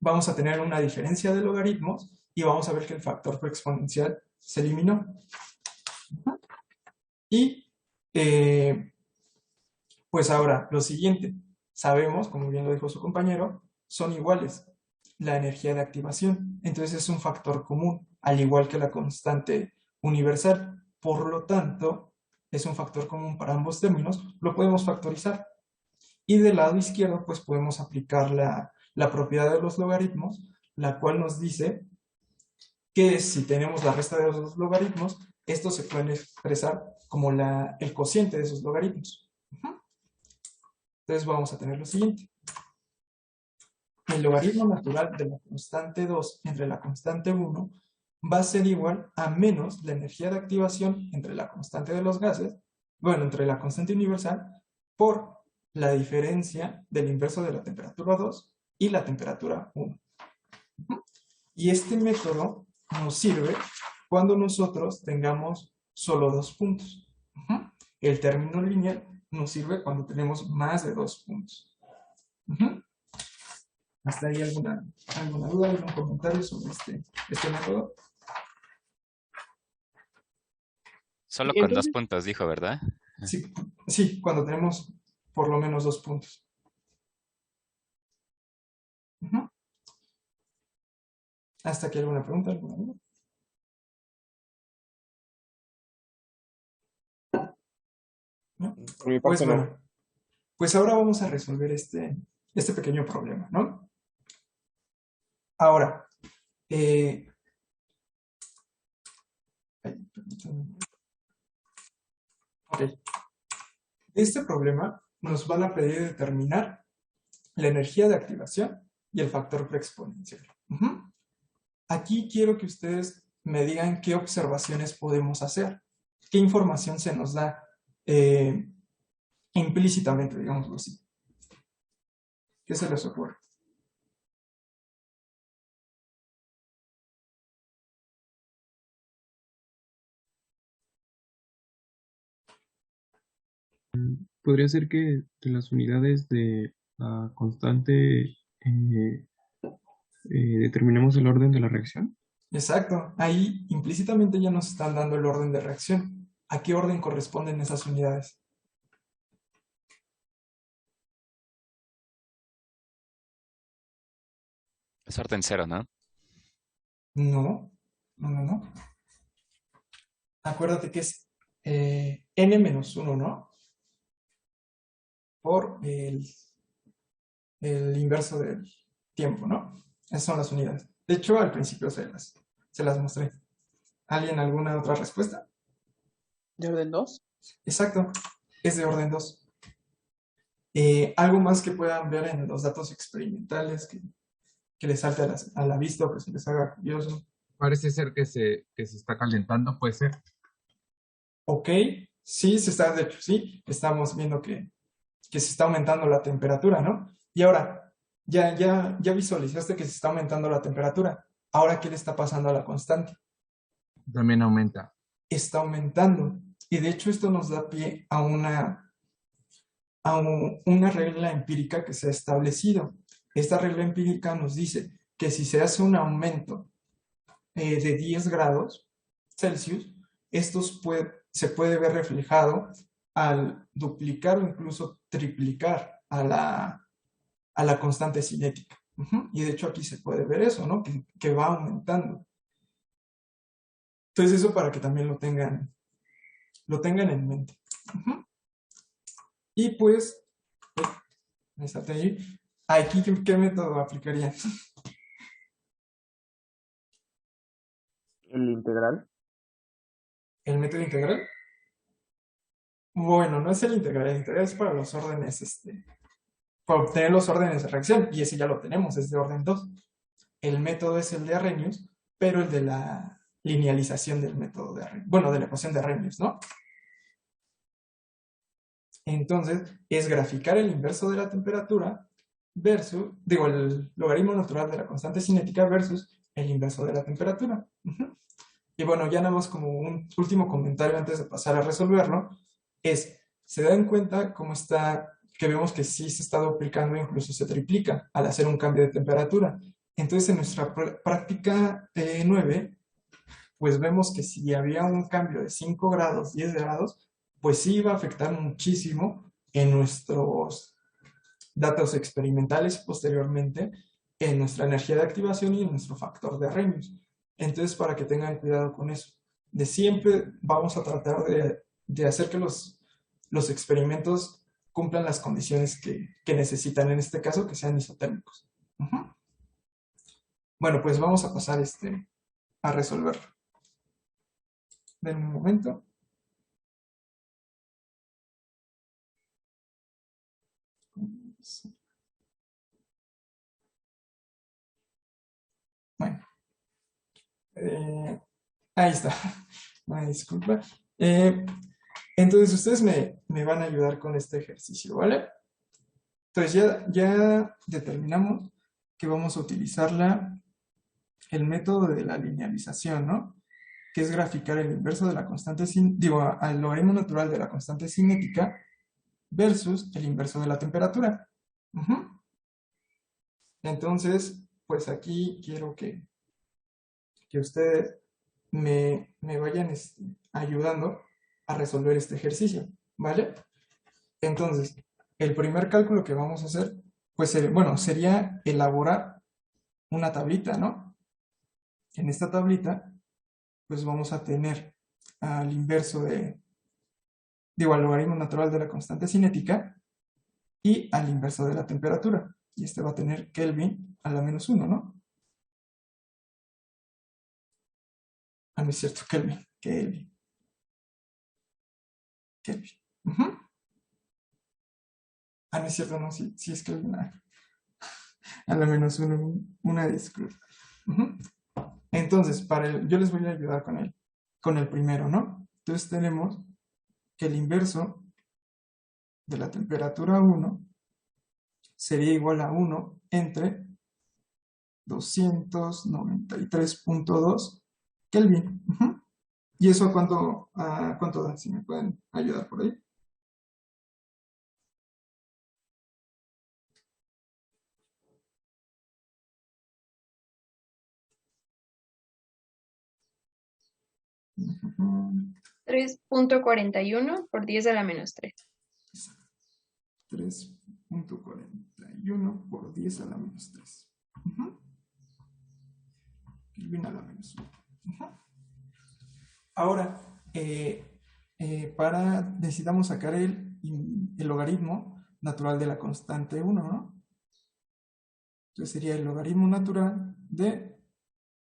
Vamos a tener una diferencia de logaritmos y vamos a ver que el factor exponencial se eliminó. Y pues ahora, lo siguiente. Sabemos, como bien lo dijo su compañero, son iguales la energía de activación. Entonces es un factor común, al igual que la constante universal. Por lo tanto, es un factor común para ambos términos. Lo podemos factorizar. Y del lado izquierdo, pues podemos aplicar la propiedad de los logaritmos, la cual nos dice que si tenemos la resta de los logaritmos, estos se pueden expresar como el cociente de esos logaritmos. Entonces vamos a tener lo siguiente. El logaritmo natural de la constante 2 entre la constante 1 va a ser igual a menos la energía de activación entre la constante de los gases, bueno, entre la constante universal, por la diferencia del inverso de la temperatura 2 y la temperatura 1. Y este método nos sirve cuando nosotros tengamos solo dos puntos. El término lineal nos sirve cuando tenemos más de dos puntos. ¿Hasta ahí alguna duda, algún comentario sobre este método? Solo Y con dos entonces, puntos, dijo, ¿verdad? Sí, cuando tenemos por lo menos dos puntos. ¿Hasta aquí alguna pregunta? ¿Alguna duda? ¿No? por mi Pues parte no. bueno, pues ahora vamos a resolver este pequeño problema, ¿no? Ahora, ok. De este problema nos van a pedir determinar la energía de activación y el factor preexponencial. Aquí quiero que ustedes me digan qué observaciones podemos hacer, qué información se nos da implícitamente, digámoslo así. ¿Qué se les ocurre? Podría ser que de las unidades de la constante determinemos el orden de la reacción. Exacto, ahí implícitamente ya nos están dando el orden de reacción. ¿A qué orden corresponden esas unidades? Es orden cero, ¿no? No, no. Acuérdate que es n-1, ¿no? Por el inverso del tiempo, ¿no? Esas son las unidades. De hecho, al principio se las mostré. ¿Alguien alguna otra respuesta? ¿De orden 2? Exacto, es de orden 2. Algo más que puedan ver en los datos experimentales que les salte a la vista o que se les haga curioso. Parece ser que se está calentando, puede ser. Ok, sí, de hecho, sí, estamos viendo que se está aumentando la temperatura, ¿no? Y ahora, ya visualizaste que se está aumentando la temperatura. Ahora, ¿qué le está pasando a la constante? También aumenta. Está aumentando. Y de hecho esto nos da pie a una regla empírica que se ha establecido. Esta regla empírica nos dice que si se hace un aumento de 10 grados Celsius, esto se puede ver reflejado al duplicar o incluso triplicar a la constante cinética. Y de hecho aquí se puede ver eso, ¿no? Que va aumentando. Entonces eso para que también lo tengan en mente. Y pues, aquí, ¿qué método aplicarían? El integral. ¿El método integral? Bueno, no es el integral es para los órdenes, para obtener los órdenes de reacción, y ese ya lo tenemos, es de orden 2. El método es el de Arrhenius, pero el de la linealización del método de Arrhenius, bueno, de la ecuación de Arrhenius, ¿no? Entonces, es graficar el inverso de la temperatura versus, digo, el logaritmo natural de la constante cinética versus el inverso de la temperatura. Y bueno, ya nada más como un último comentario antes de pasar a resolverlo, es, se dan cuenta cómo está, que vemos que sí se está duplicando, incluso se triplica al hacer un cambio de temperatura. Entonces, en nuestra práctica 9, pues vemos que si había un cambio de 5 grados, 10 grados, pues sí iba a afectar muchísimo en nuestros datos experimentales posteriormente, en nuestra energía de activación y en nuestro factor de Arrhenius. Entonces, para que tengan cuidado con eso, de siempre vamos a tratar de hacer que los experimentos cumplan las condiciones que necesitan, en este caso, que sean isotérmicos. Bueno, pues vamos a pasar a resolverlo. Denme un momento. Bueno. Ahí está. Una disculpa. Entonces, ustedes me van a ayudar con este ejercicio, ¿vale? Entonces, ya determinamos que vamos a utilizar el método de la linealización, ¿no? Que es graficar el inverso de la constante, al logaritmo natural de la constante cinética versus el inverso de la temperatura. Entonces, pues aquí quiero que ustedes me vayan ayudando a resolver este ejercicio, ¿vale? Entonces, el primer cálculo que vamos a hacer, pues, sería elaborar una tablita, ¿no? En esta tablita, pues vamos a tener al inverso al logaritmo natural de la constante cinética y al inverso de la temperatura. Y va a tener Kelvin a la -1, ¿no? Ah, no es cierto, Kelvin. Ah, no es cierto, no, sí es Kelvin. A la -1, una disculpa. Entonces, yo les voy a ayudar con el primero, ¿no? Entonces tenemos que el inverso de la temperatura 1 sería igual a 1 entre 293.2 Kelvin. ¿Y eso a cuánto da? Si me pueden ayudar por ahí. Uh 3.41 por 10 a la -3. 3.41 por 10 a la -3. Kelvin a la -1. Ahora, necesitamos sacar el logaritmo natural de la constante 1, ¿no? Entonces sería el logaritmo natural de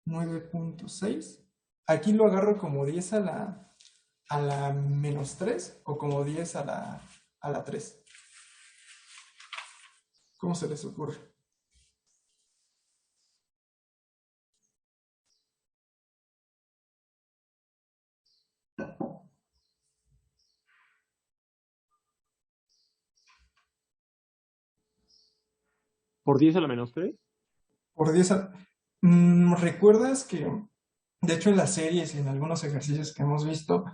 9.6. Aquí lo agarro como 10 a la -3 o como 10 a la 3. ¿Cómo se les ocurre? ¿Por 10 a la -3? Por 10 ¿recuerdas que, de hecho, en las series y en algunos ejercicios que hemos visto,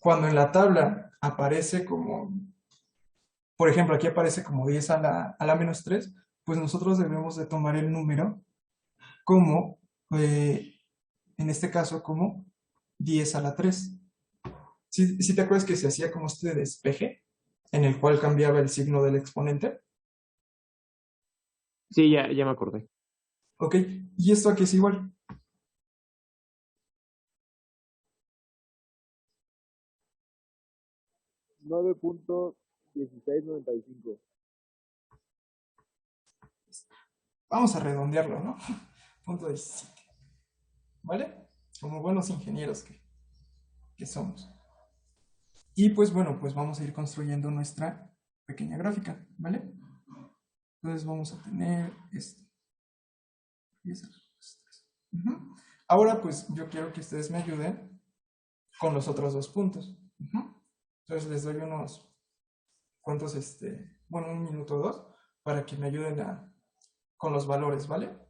cuando en la tabla aparece como, por ejemplo, aquí aparece como 10 a la -3, pues nosotros debemos de tomar el número como, en este caso, como 10 a la 3. ¿Sí te acuerdas que se hacía como este despeje, en el cual cambiaba el signo del exponente? Sí, ya me acordé. Ok, ¿y esto aquí es igual? $9.1695. Vamos a redondearlo, ¿no? Punto 17. ¿Vale? Como buenos ingenieros que somos. Y pues bueno, pues vamos a ir construyendo nuestra pequeña gráfica, ¿vale? Entonces vamos a tener esto. Ujú. Ahora pues yo quiero que ustedes me ayuden con los otros dos puntos. Ujú. Entonces les doy unos cuantos, bueno, un minuto o dos para que me ayuden con los valores, ¿vale?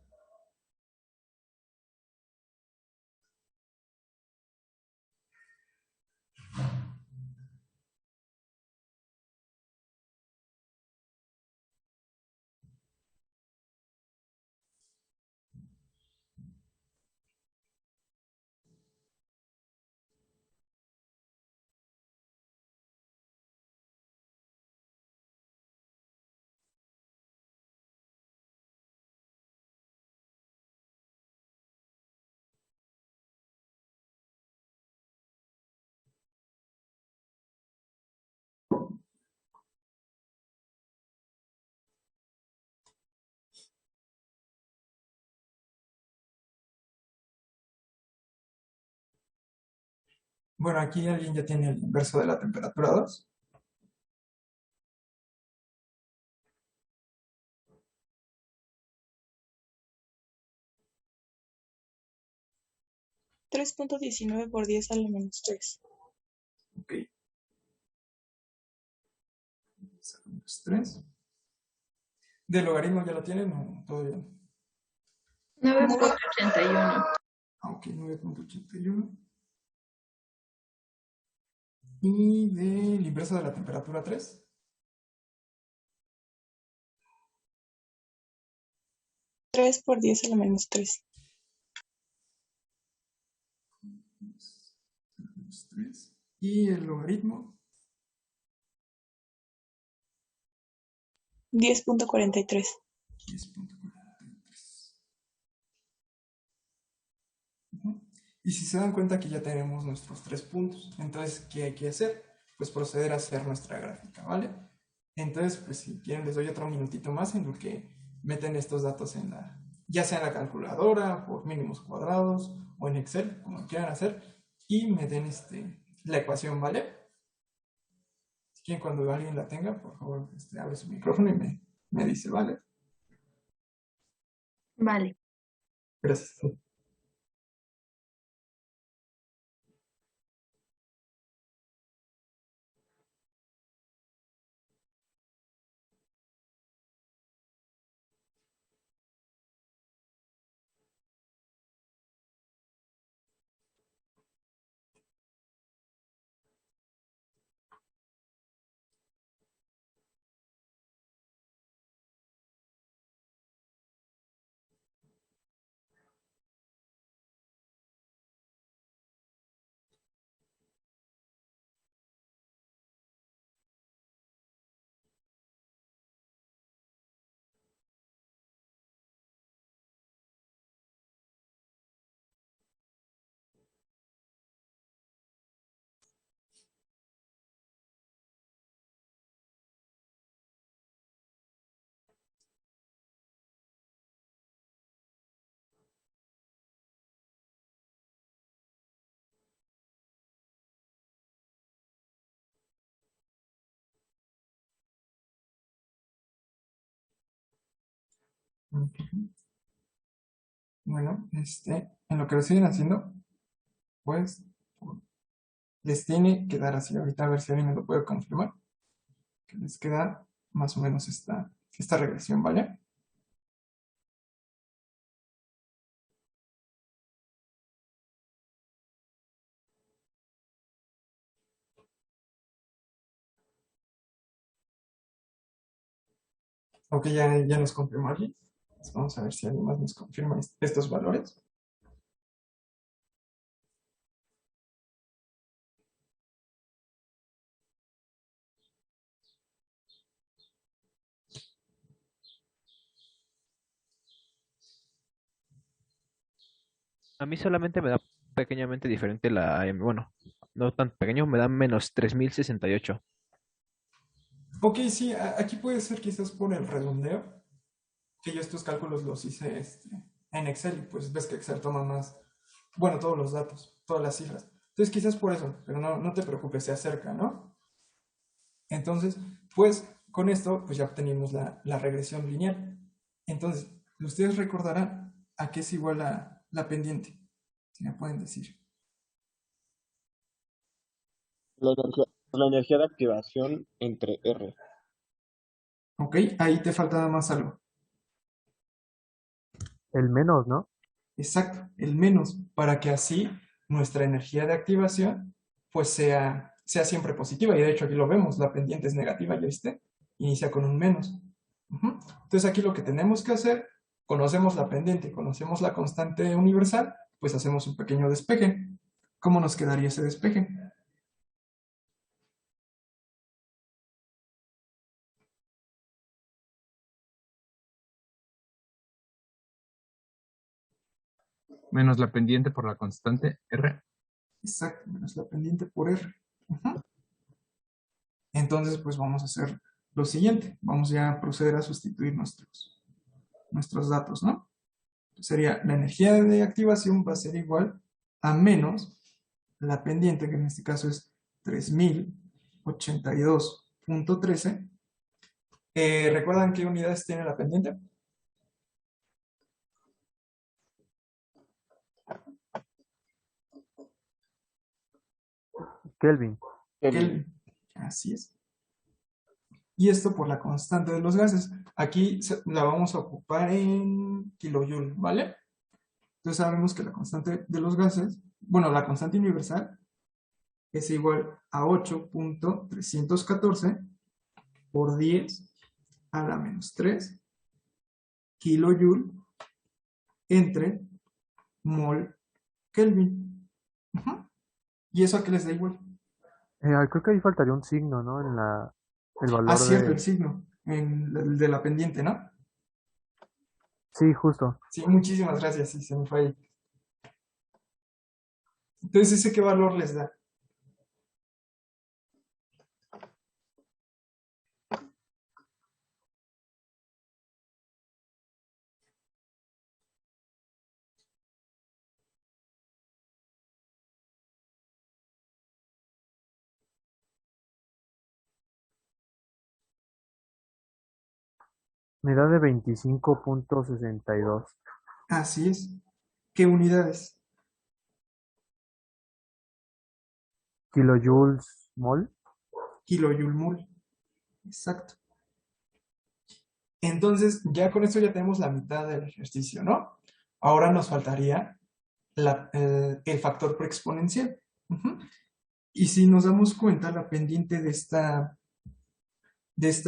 Bueno, aquí alguien ya tiene el inverso de la temperatura 2. 3.19 por 10 a la menos 3. Ok. Sacamos 3. ¿De logaritmo ya lo tienen o todavía no? 9.81. Ok, 9.81. Y del inverso de la temperatura 3. 3 por 10 a la menos 3. 3. Y el logaritmo. 10.43. 10.43. Y si se dan cuenta que ya tenemos nuestros 3 puntos, entonces, ¿qué hay que hacer? Pues proceder a hacer nuestra gráfica, ¿vale? Entonces, pues si quieren les doy otro minutito más en lo que meten estos datos ya sea en la calculadora, por mínimos cuadrados, o en Excel, como quieran hacer, y me den la ecuación, ¿vale? Si quieren, cuando alguien la tenga, por favor, abre su micrófono y me dice, ¿vale? Vale. Gracias. Bueno, en lo que lo siguen haciendo, pues les tiene que dar así. Ahorita a ver si alguien me lo puede confirmar. Que les queda más o menos esta regresión, ¿vale? Ok, ya nos confirmó alguien. Entonces, vamos a ver si alguien más nos confirma estos valores. A mí solamente me da pequeñamente diferente bueno, no tan pequeño, me da menos 3068. Ok, sí, aquí puede ser quizás por el redondeo, que yo estos cálculos los hice en Excel y pues ves que Excel toma más, bueno, todos los datos, todas las cifras. Entonces quizás por eso, pero no te preocupes, se acerca, ¿no? Entonces, pues con esto pues ya obtenimos la regresión lineal. Entonces, ustedes recordarán a qué es igual la pendiente, si me pueden decir. La energía de activación entre R. Ok, ahí te falta nada más algo. El menos, ¿no? Exacto, el menos, para que así nuestra energía de activación pues sea siempre positiva. Y de hecho aquí lo vemos, la pendiente es negativa, ¿ya viste? Inicia con un menos. Entonces aquí lo que tenemos que hacer, conocemos la pendiente, conocemos la constante universal, pues hacemos un pequeño despeje. ¿Cómo nos quedaría ese despeje? Menos la pendiente por la constante R. Exacto, menos la pendiente por R. Entonces, pues vamos a hacer lo siguiente. Vamos ya a proceder a sustituir nuestros datos, ¿no? Sería la energía de activación va a ser igual a menos la pendiente, que en este caso es 3082.13. ¿Recuerdan qué unidades tiene la pendiente? Kelvin. Kelvin. Así es. Y esto por la constante de los gases. Aquí la vamos a ocupar en kilojoule, ¿vale? Entonces sabemos que la constante de los gases, bueno, la constante universal es igual a 8.314 por 10 a la menos 3 kilojoule entre mol Kelvin. ¿Y eso a qué les da igual? Creo que ahí faltaría un signo, ¿no? El valor Cierto, de... el signo, el de la pendiente, ¿no? Sí, justo. Sí, muchísimas gracias, sí, se me fue ahí. Entonces, ¿ese qué valor les da? Me da de 25.62. Así es. ¿Qué unidades? Kilojoules mol. Kilojoule mol. Exacto. Entonces, ya con esto ya tenemos la mitad del ejercicio, ¿no? Ahora nos faltaría el factor preexponencial. Y si nos damos cuenta, la pendiente de esta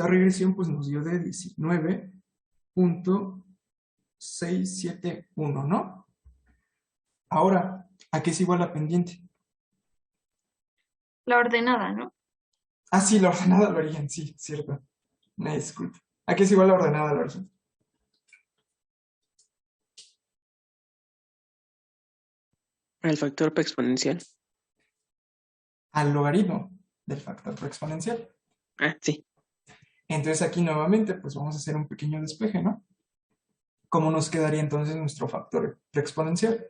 regresión, pues nos dio de 19.671, ¿no? Ahora, ¿a qué es igual la pendiente? La ordenada, ¿no? Ah, sí, la ordenada al origen, sí, cierto. Me disculpo. ¿A qué es igual la ordenada al origen? El factor exponencial. Al logaritmo del factor exponencial. Ah, sí. Entonces aquí nuevamente, pues vamos a hacer un pequeño despeje, ¿no? ¿Cómo nos quedaría entonces nuestro factor exponencial?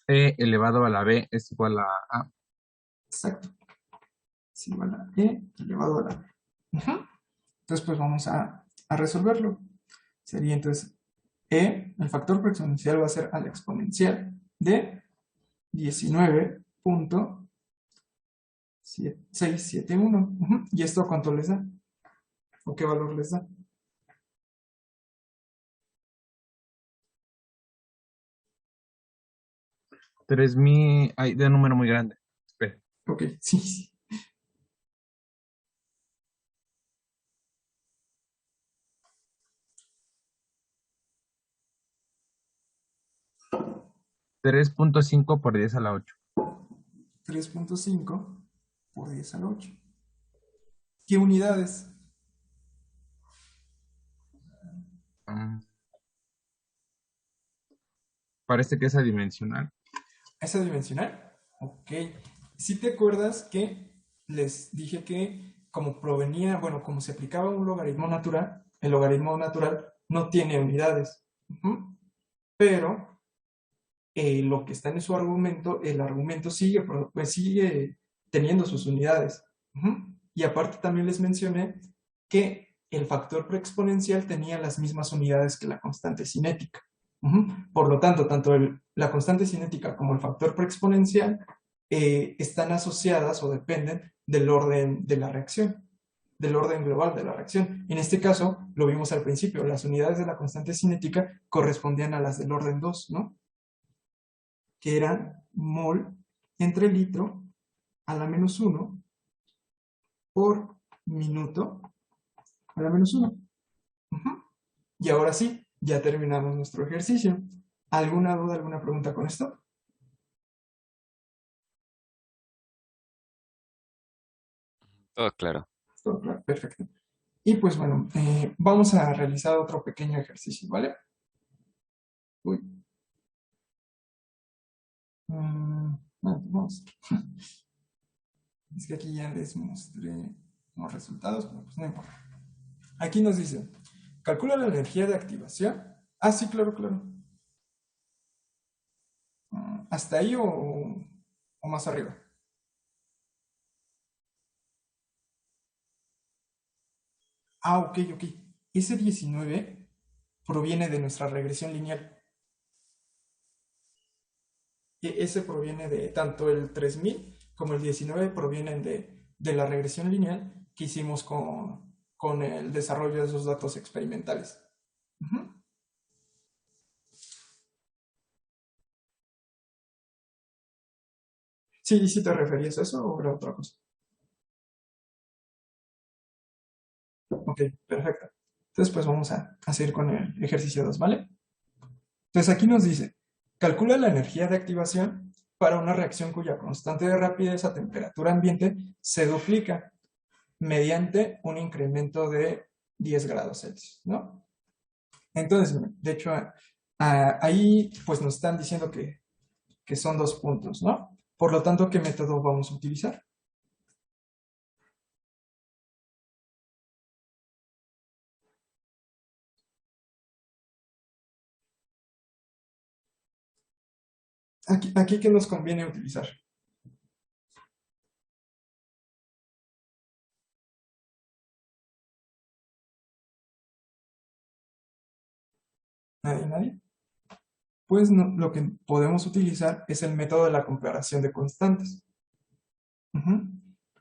E elevado a la B es igual a A. Exacto. Es igual a E elevado a la B. Entonces, pues vamos a resolverlo. Sería entonces el factor exponencial va a ser a la exponencial de 19.671. ¿Y esto cuánto les da? ¿O qué valor les da? Ay, de un número muy grande. Espera. Ok, sí. 3.5 por 10 a la 8. 3.5 por 10 a la 8. ¿Qué unidades? Parece que es adimensional. ¿Es adimensional? Ok. Si te acuerdas que les dije que como provenía, bueno, como se aplicaba un logaritmo natural, el logaritmo natural no tiene unidades. pero lo que está en su argumento, el argumento sigue teniendo sus unidades. Y aparte también les mencioné que el factor preexponencial tenía las mismas unidades que la constante cinética. Por lo tanto, tanto la constante cinética como el factor preexponencial están asociadas o dependen del orden de la reacción, del orden global de la reacción. En este caso, lo vimos al principio, las unidades de la constante cinética correspondían a las del orden 2, ¿no? Que eran mol entre litro a la menos 1 por minuto a la menos 1. Y ahora sí, ya terminamos nuestro ejercicio. ¿Alguna duda, alguna pregunta con esto? Todo claro. Todo claro, perfecto. Y pues bueno, vamos a realizar otro pequeño ejercicio, ¿vale? Uy. Vamos. Es que aquí ya les mostré los resultados, pero pues no importa. Aquí nos dice, calcula la energía de activación. Ah, sí, claro, claro. ¿Hasta ahí o más arriba? Ah, ok, ok. Ese 19 proviene de nuestra regresión lineal. Ese proviene de tanto el 3000 como el 19 provienen de la regresión lineal que hicimos con el desarrollo de esos datos experimentales. Sí, ¿sí te referías a eso o era otra cosa? Ok, perfecto. Entonces, pues vamos a seguir con el ejercicio 2, ¿vale? Entonces, aquí nos dice, calcula la energía de activación para una reacción cuya constante de rapidez a temperatura ambiente se duplica mediante un incremento de 10 grados Celsius, ¿no? Entonces, de hecho, ahí pues nos están diciendo que son 2 puntos, ¿no? Por lo tanto, ¿qué método vamos a utilizar? Aquí ¿qué nos conviene utilizar? ¿Nadie? Pues lo que podemos utilizar es el método de la comparación de constantes.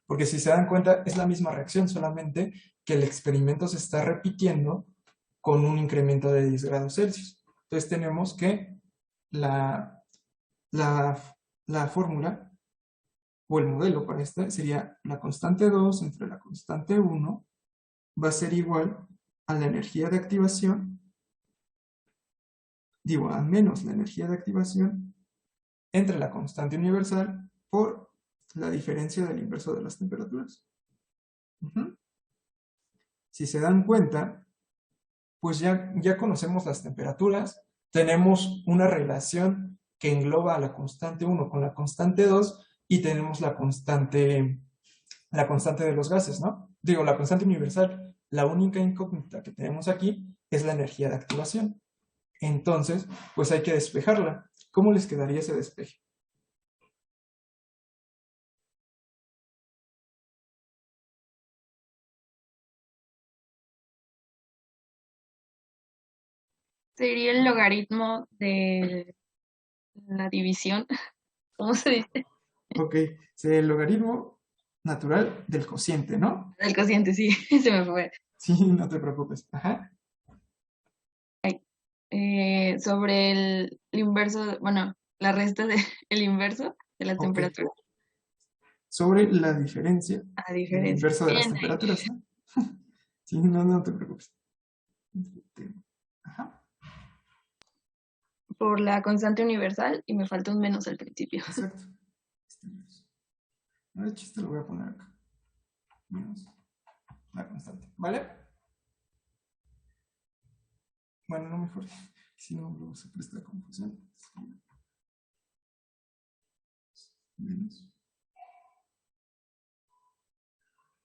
Porque si se dan cuenta, es la misma reacción, solamente que el experimento se está repitiendo con un incremento de 10 grados Celsius. Entonces tenemos que la fórmula o el modelo para esta sería la constante 2 entre la constante 1 va a ser igual a la energía de activación, a menos la energía de activación entre la constante universal por la diferencia del inverso de las temperaturas. Si se dan cuenta, pues ya conocemos las temperaturas, tenemos una relación que engloba a la constante 1 con la constante 2 y tenemos la constante de los gases, ¿no? La constante universal. La única incógnita que tenemos aquí es la energía de activación. Entonces, pues hay que despejarla. ¿Cómo les quedaría ese despeje? Sería el logaritmo de la división. ¿Cómo se dice? Ok, sería el logaritmo natural del cociente, ¿no? El cociente, sí, se me fue. Sí, no te preocupes. Ajá. Sobre el inverso, bueno, la resta del inverso de la temperatura. Sobre la diferencia. El inverso de las Bien, temperaturas, ¿no? Sí, no te preocupes. Ajá. Por la constante universal y me falta un menos al principio. Exacto. Ahora el chiste lo voy a poner acá. Menos la constante, ¿vale? Bueno, no mejor. Si no, luego se presta confusión. Menos.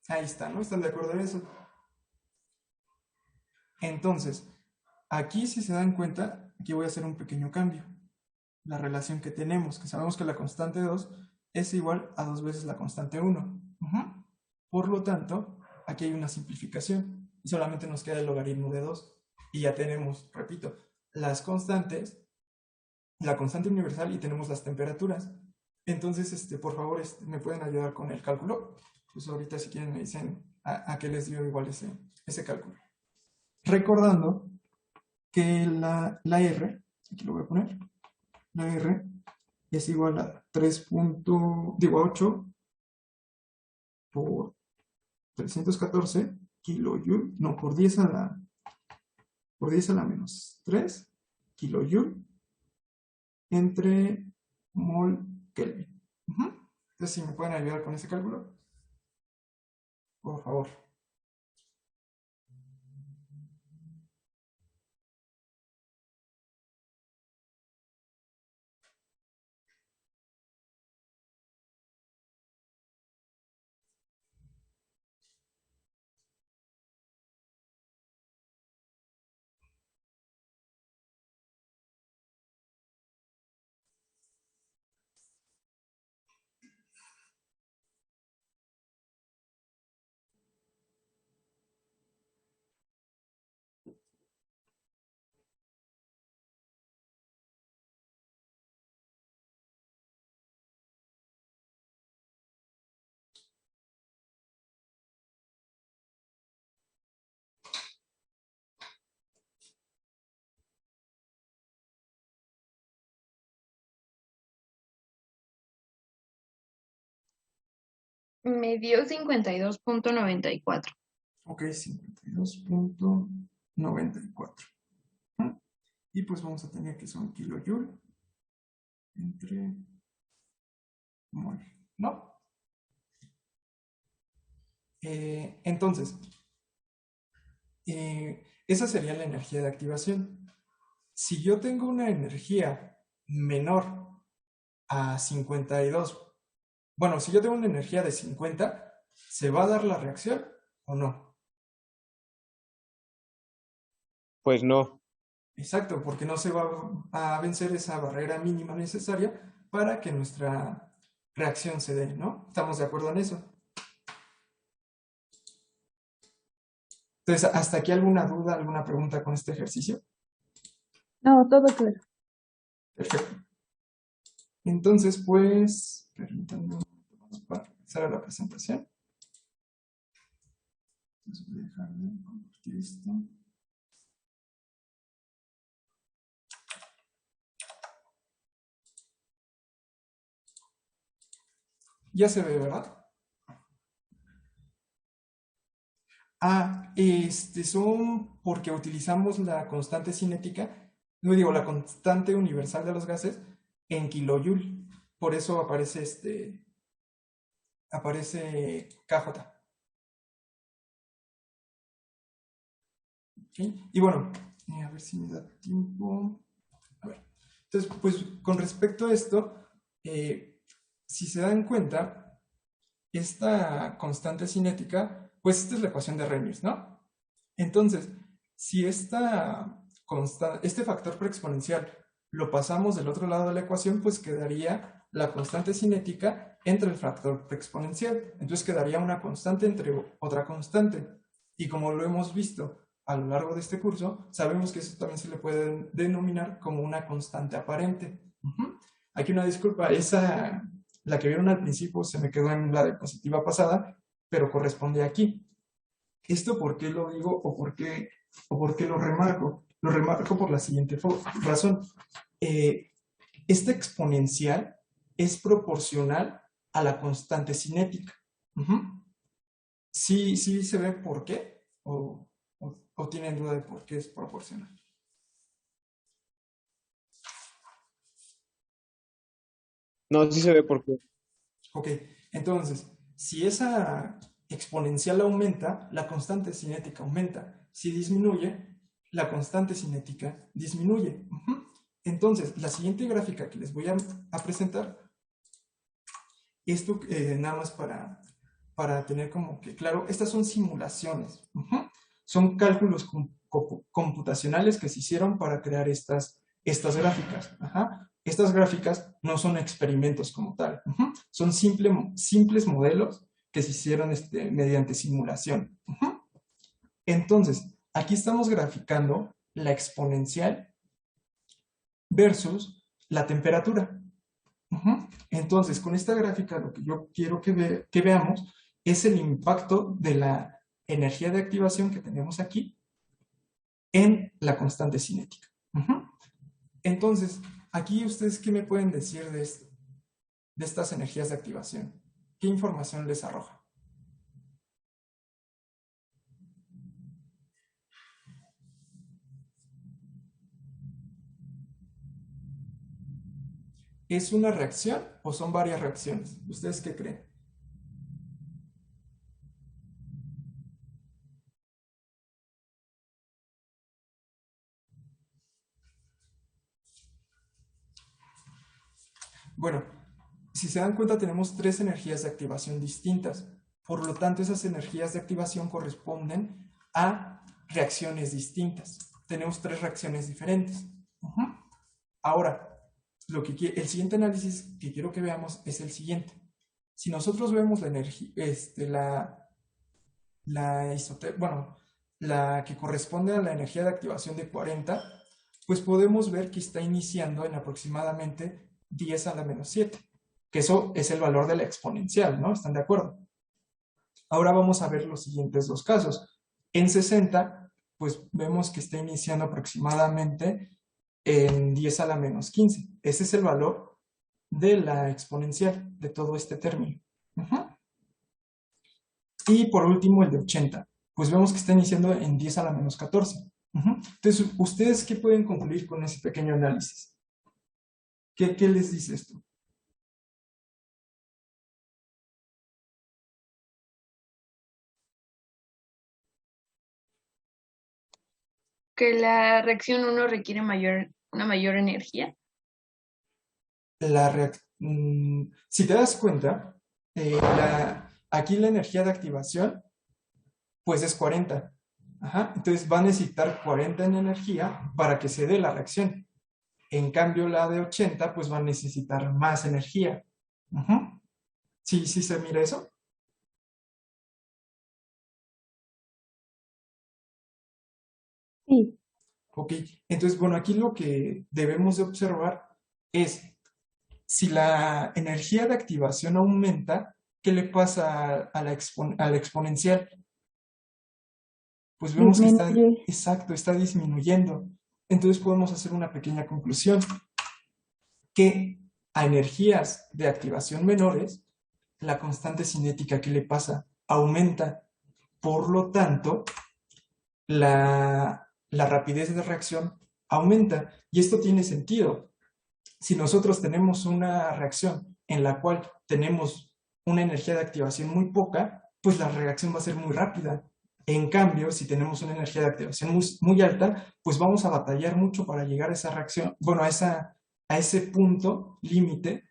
Ahí está, ¿no? ¿Están de acuerdo en eso? Entonces, aquí si se dan cuenta, aquí voy a hacer un pequeño cambio. La relación que tenemos, que sabemos que la constante 2 es igual a 2 veces la constante 1. Por lo tanto, aquí hay una simplificación y solamente nos queda el logaritmo de 2. Y ya tenemos, repito, las constantes, la constante universal y tenemos las temperaturas. Entonces, por favor, ¿me pueden ayudar con el cálculo? Pues ahorita si quieren me dicen a qué les dio igual ese cálculo. Recordando que la R, aquí lo voy a poner, la R es igual a 8 por 314 kilojoule, no, por 10 a la menos 3 kilojoule entre mol Kelvin. Entonces, si me pueden ayudar con ese cálculo, por favor. Me dio 52.94. Ok, 52.94. Y pues vamos a tener que son kilojoule entre mol, ¿no? Entonces, esa sería la energía de activación. Si yo tengo una energía menor a 52, bueno, si yo tengo una energía de 50, ¿se va a dar la reacción o no? Pues no. Exacto, porque no se va a vencer esa barrera mínima necesaria para que nuestra reacción se dé, ¿no? ¿Estamos de acuerdo en eso? Entonces, ¿hasta aquí alguna duda, alguna pregunta con este ejercicio? No, todo claro. Perfecto. Entonces, pues, permítanme para empezar a la presentación. Entonces, voy a dejar de compartir esto. Ya se ve, ¿verdad? Son porque utilizamos la constante cinética, no digo, la constante universal de los gases en kilojoule. Por eso aparece KJ. ¿Okay? Y bueno, a ver si me da tiempo. A ver. Entonces, pues con respecto a esto, si se dan cuenta, esta constante cinética, pues esta es la ecuación de Reynolds, ¿no? Entonces, si este factor preexponencial lo pasamos del otro lado de la ecuación, pues quedaría la constante cinética entre el factor preexponencial. Entonces quedaría una constante entre otra constante. Y como lo hemos visto a lo largo de este curso, sabemos que eso también se le puede denominar como una constante aparente. Aquí una disculpa, la que vieron al principio se me quedó en la diapositiva pasada, pero corresponde aquí. ¿Esto por qué lo digo o por qué lo remarco? Lo remarco por la siguiente razón. Esta exponencial es proporcional a la constante cinética. ¿Sí se ve por qué? ¿O tienen duda de por qué es proporcional? No, sí se ve por qué. Ok, entonces, si esa exponencial aumenta, la constante cinética aumenta. Si disminuye, la constante cinética disminuye. Entonces, la siguiente gráfica que les voy a presentar, esto nada más para tener como que claro, estas son simulaciones. Son cálculos computacionales que se hicieron para crear estas estas gráficas. Estas gráficas no son experimentos como tal. Son simples modelos que se hicieron mediante simulación. Entonces, aquí estamos graficando la exponencial versus la temperatura. Entonces, con esta gráfica lo que yo quiero que veamos es el impacto de la energía de activación que tenemos aquí en la constante cinética. Entonces, aquí ustedes, ¿qué me pueden decir de esto? De estas energías de activación. ¿Qué información les arroja? ¿Es una reacción o son varias reacciones? ¿Ustedes qué creen? Bueno, si se dan cuenta tenemos 3 energías de activación distintas. Por lo tanto, esas energías de activación corresponden a reacciones distintas. Tenemos 3 reacciones diferentes. Ahora, el siguiente análisis que quiero que veamos es el siguiente. Si nosotros vemos la energía, la que corresponde a la energía de activación de 40, pues podemos ver que está iniciando en aproximadamente 10 a la menos 7, que eso es el valor de la exponencial, ¿no? ¿Están de acuerdo? Ahora vamos a ver los siguientes dos casos. En 60, pues vemos que está iniciando aproximadamente en 10 a la menos 15. Ese es el valor de la exponencial de todo este término. Y por último el de 80. Pues vemos que está iniciando en 10 a la menos 14. Entonces, ¿ustedes qué pueden concluir con ese pequeño análisis? ¿Qué les dice esto? Que la reacción 1 requiere una mayor energía. Si te das cuenta, aquí la energía de activación pues es 40. Entonces va a necesitar 40 en energía para que se dé la reacción. En cambio la de 80 pues va a necesitar más energía. ¿Sí se mira eso? Sí. Ok, entonces bueno, aquí lo que debemos de observar es si la energía de activación aumenta, ¿qué le pasa a la exponencial? Pues vemos que está disminuyendo. Entonces podemos hacer una pequeña conclusión, que a energías de activación menores, la constante cinética, ¿qué le pasa? Aumenta. Por lo tanto, la rapidez de reacción aumenta. Y esto tiene sentido. Si nosotros tenemos una reacción en la cual tenemos una energía de activación muy poca, pues la reacción va a ser muy rápida. En cambio, si tenemos una energía de activación muy alta, pues vamos a batallar mucho para llegar a esa reacción, bueno, a ese punto límite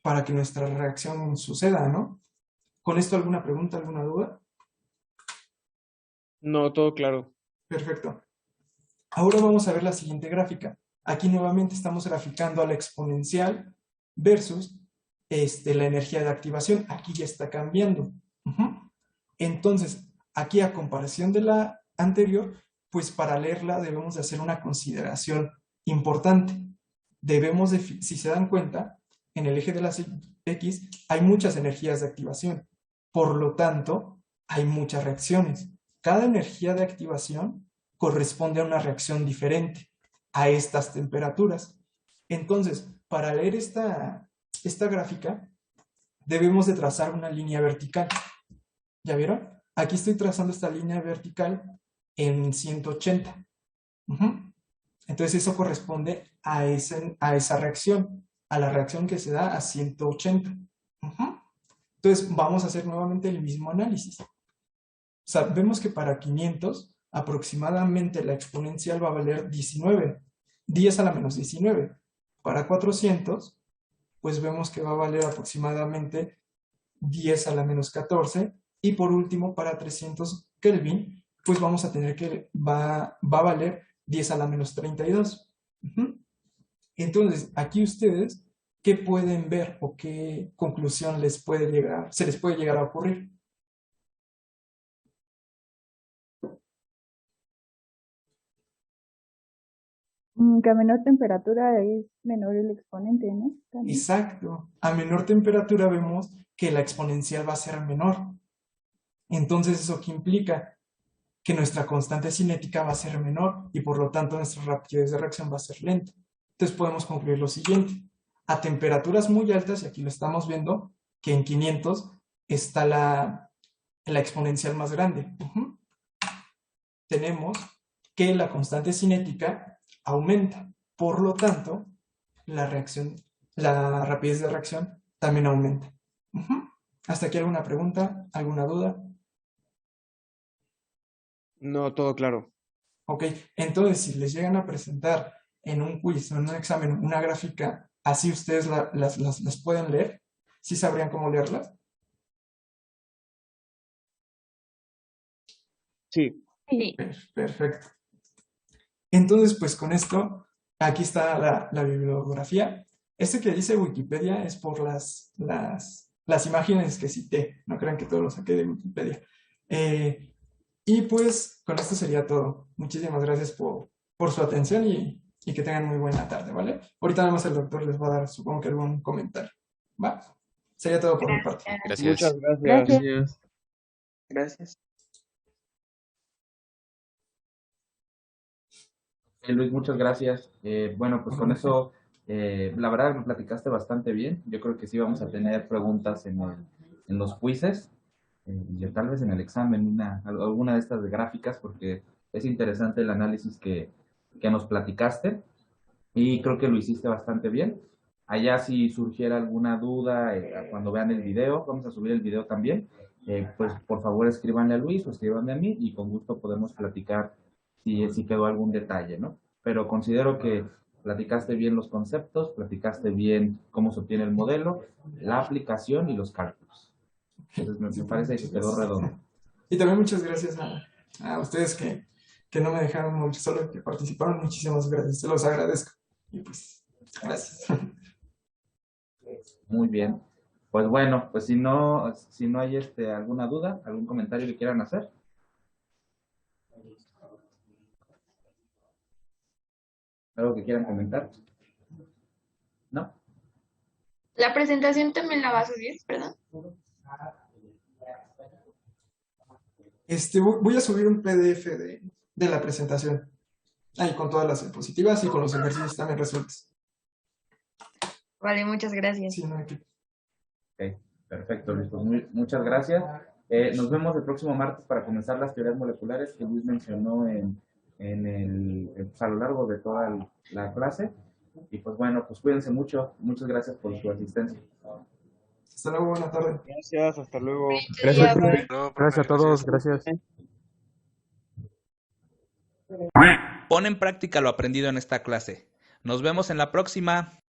para que nuestra reacción suceda, ¿no? ¿Con esto alguna pregunta, alguna duda? No, todo claro. Perfecto. Ahora vamos a ver la siguiente gráfica. Aquí nuevamente estamos graficando a la exponencial versus la energía de activación. Aquí ya está cambiando. Entonces, aquí a comparación de la anterior, pues para leerla debemos de hacer una consideración importante. Si se dan cuenta, en el eje de las X hay muchas energías de activación. Por lo tanto, hay muchas reacciones. Cada energía de activación corresponde a una reacción diferente a estas temperaturas. Entonces, para leer esta gráfica, debemos de trazar una línea vertical. ¿Ya vieron? Aquí estoy trazando esta línea vertical en 180. Entonces eso corresponde a esa reacción, a la reacción que se da a 180. Entonces vamos a hacer nuevamente el mismo análisis. O sea, vemos que para 500 aproximadamente la exponencial va a valer 19, 10 a la menos 19. Para 400, pues vemos que va a valer aproximadamente 10 a la menos 14. Y por último, para 300 Kelvin, pues vamos a tener que va a valer 10 a la menos 32. Entonces, aquí ustedes, ¿qué pueden ver o qué conclusión se les puede llegar a ocurrir? Que a menor temperatura es menor el exponente, ¿no? También. Exacto. A menor temperatura vemos que la exponencial va a ser menor. Entonces, ¿eso qué implica? Que nuestra constante cinética va a ser menor y por lo tanto nuestra rapidez de reacción va a ser lenta. Entonces podemos concluir lo siguiente. A temperaturas muy altas, y aquí lo estamos viendo, que en 500 está la exponencial más grande. Tenemos que la constante cinética aumenta. Por lo tanto, la rapidez de reacción también aumenta. ¿Hasta aquí alguna pregunta? ¿Alguna duda? No, todo claro. Ok, entonces si les llegan a presentar en un quiz o en un examen una gráfica, así ustedes las pueden leer, ¿sí sabrían cómo leerlas? Sí. Sí. Perfecto. Entonces, pues con esto, aquí está la bibliografía. Este que dice Wikipedia es por las imágenes que cité, no crean que todo lo saqué de Wikipedia. Y pues con esto sería todo. Muchísimas gracias por su atención y que tengan muy buena tarde, ¿vale? Ahorita nada más el doctor les va a dar, supongo que algún comentario. ¿Va? Sería todo por mi parte. Gracias. Muchas gracias. Gracias. Gracias. Luis, muchas gracias. Bueno, pues con eso, la verdad me platicaste bastante bien. Yo creo que sí vamos a tener preguntas en los quizzes, y tal vez en el examen, alguna de estas de gráficas, porque es interesante el análisis que nos platicaste y creo que lo hiciste bastante bien. Allá si surgiera alguna duda, cuando vean el video, vamos a subir el video también, pues por favor escríbanle a Luis o escríbanle a mí y con gusto podemos platicar si quedó algún detalle, ¿no? Pero considero que platicaste bien los conceptos, platicaste bien cómo se obtiene el modelo, la aplicación y los cálculos. Entonces me parece que quedó redondo. Y también muchas gracias a ustedes que no me dejaron mucho solo, que participaron. Muchísimas gracias, se los agradezco. Y pues, gracias. Muy bien. Pues bueno, pues si no hay alguna duda, algún comentario que quieran hacer. ¿Algo que quieran comentar? ¿No? La presentación también la va a subir, ¿verdad? Voy a subir un PDF de la presentación. Ahí con todas las diapositivas y con los ejercicios también resueltos. Vale, muchas gracias. Sí, no hay que... Ok, perfecto, Luis. Pues muchas gracias. Nos vemos el próximo martes para comenzar las teorías moleculares que Luis mencionó pues a lo largo de toda la clase. Y pues bueno, pues cuídense mucho. Muchas gracias por su asistencia. Hasta luego, buena tarde. Gracias, hasta luego. Gracias. Gracias a todos, gracias. Pon en práctica lo aprendido en esta clase. Nos vemos en la próxima.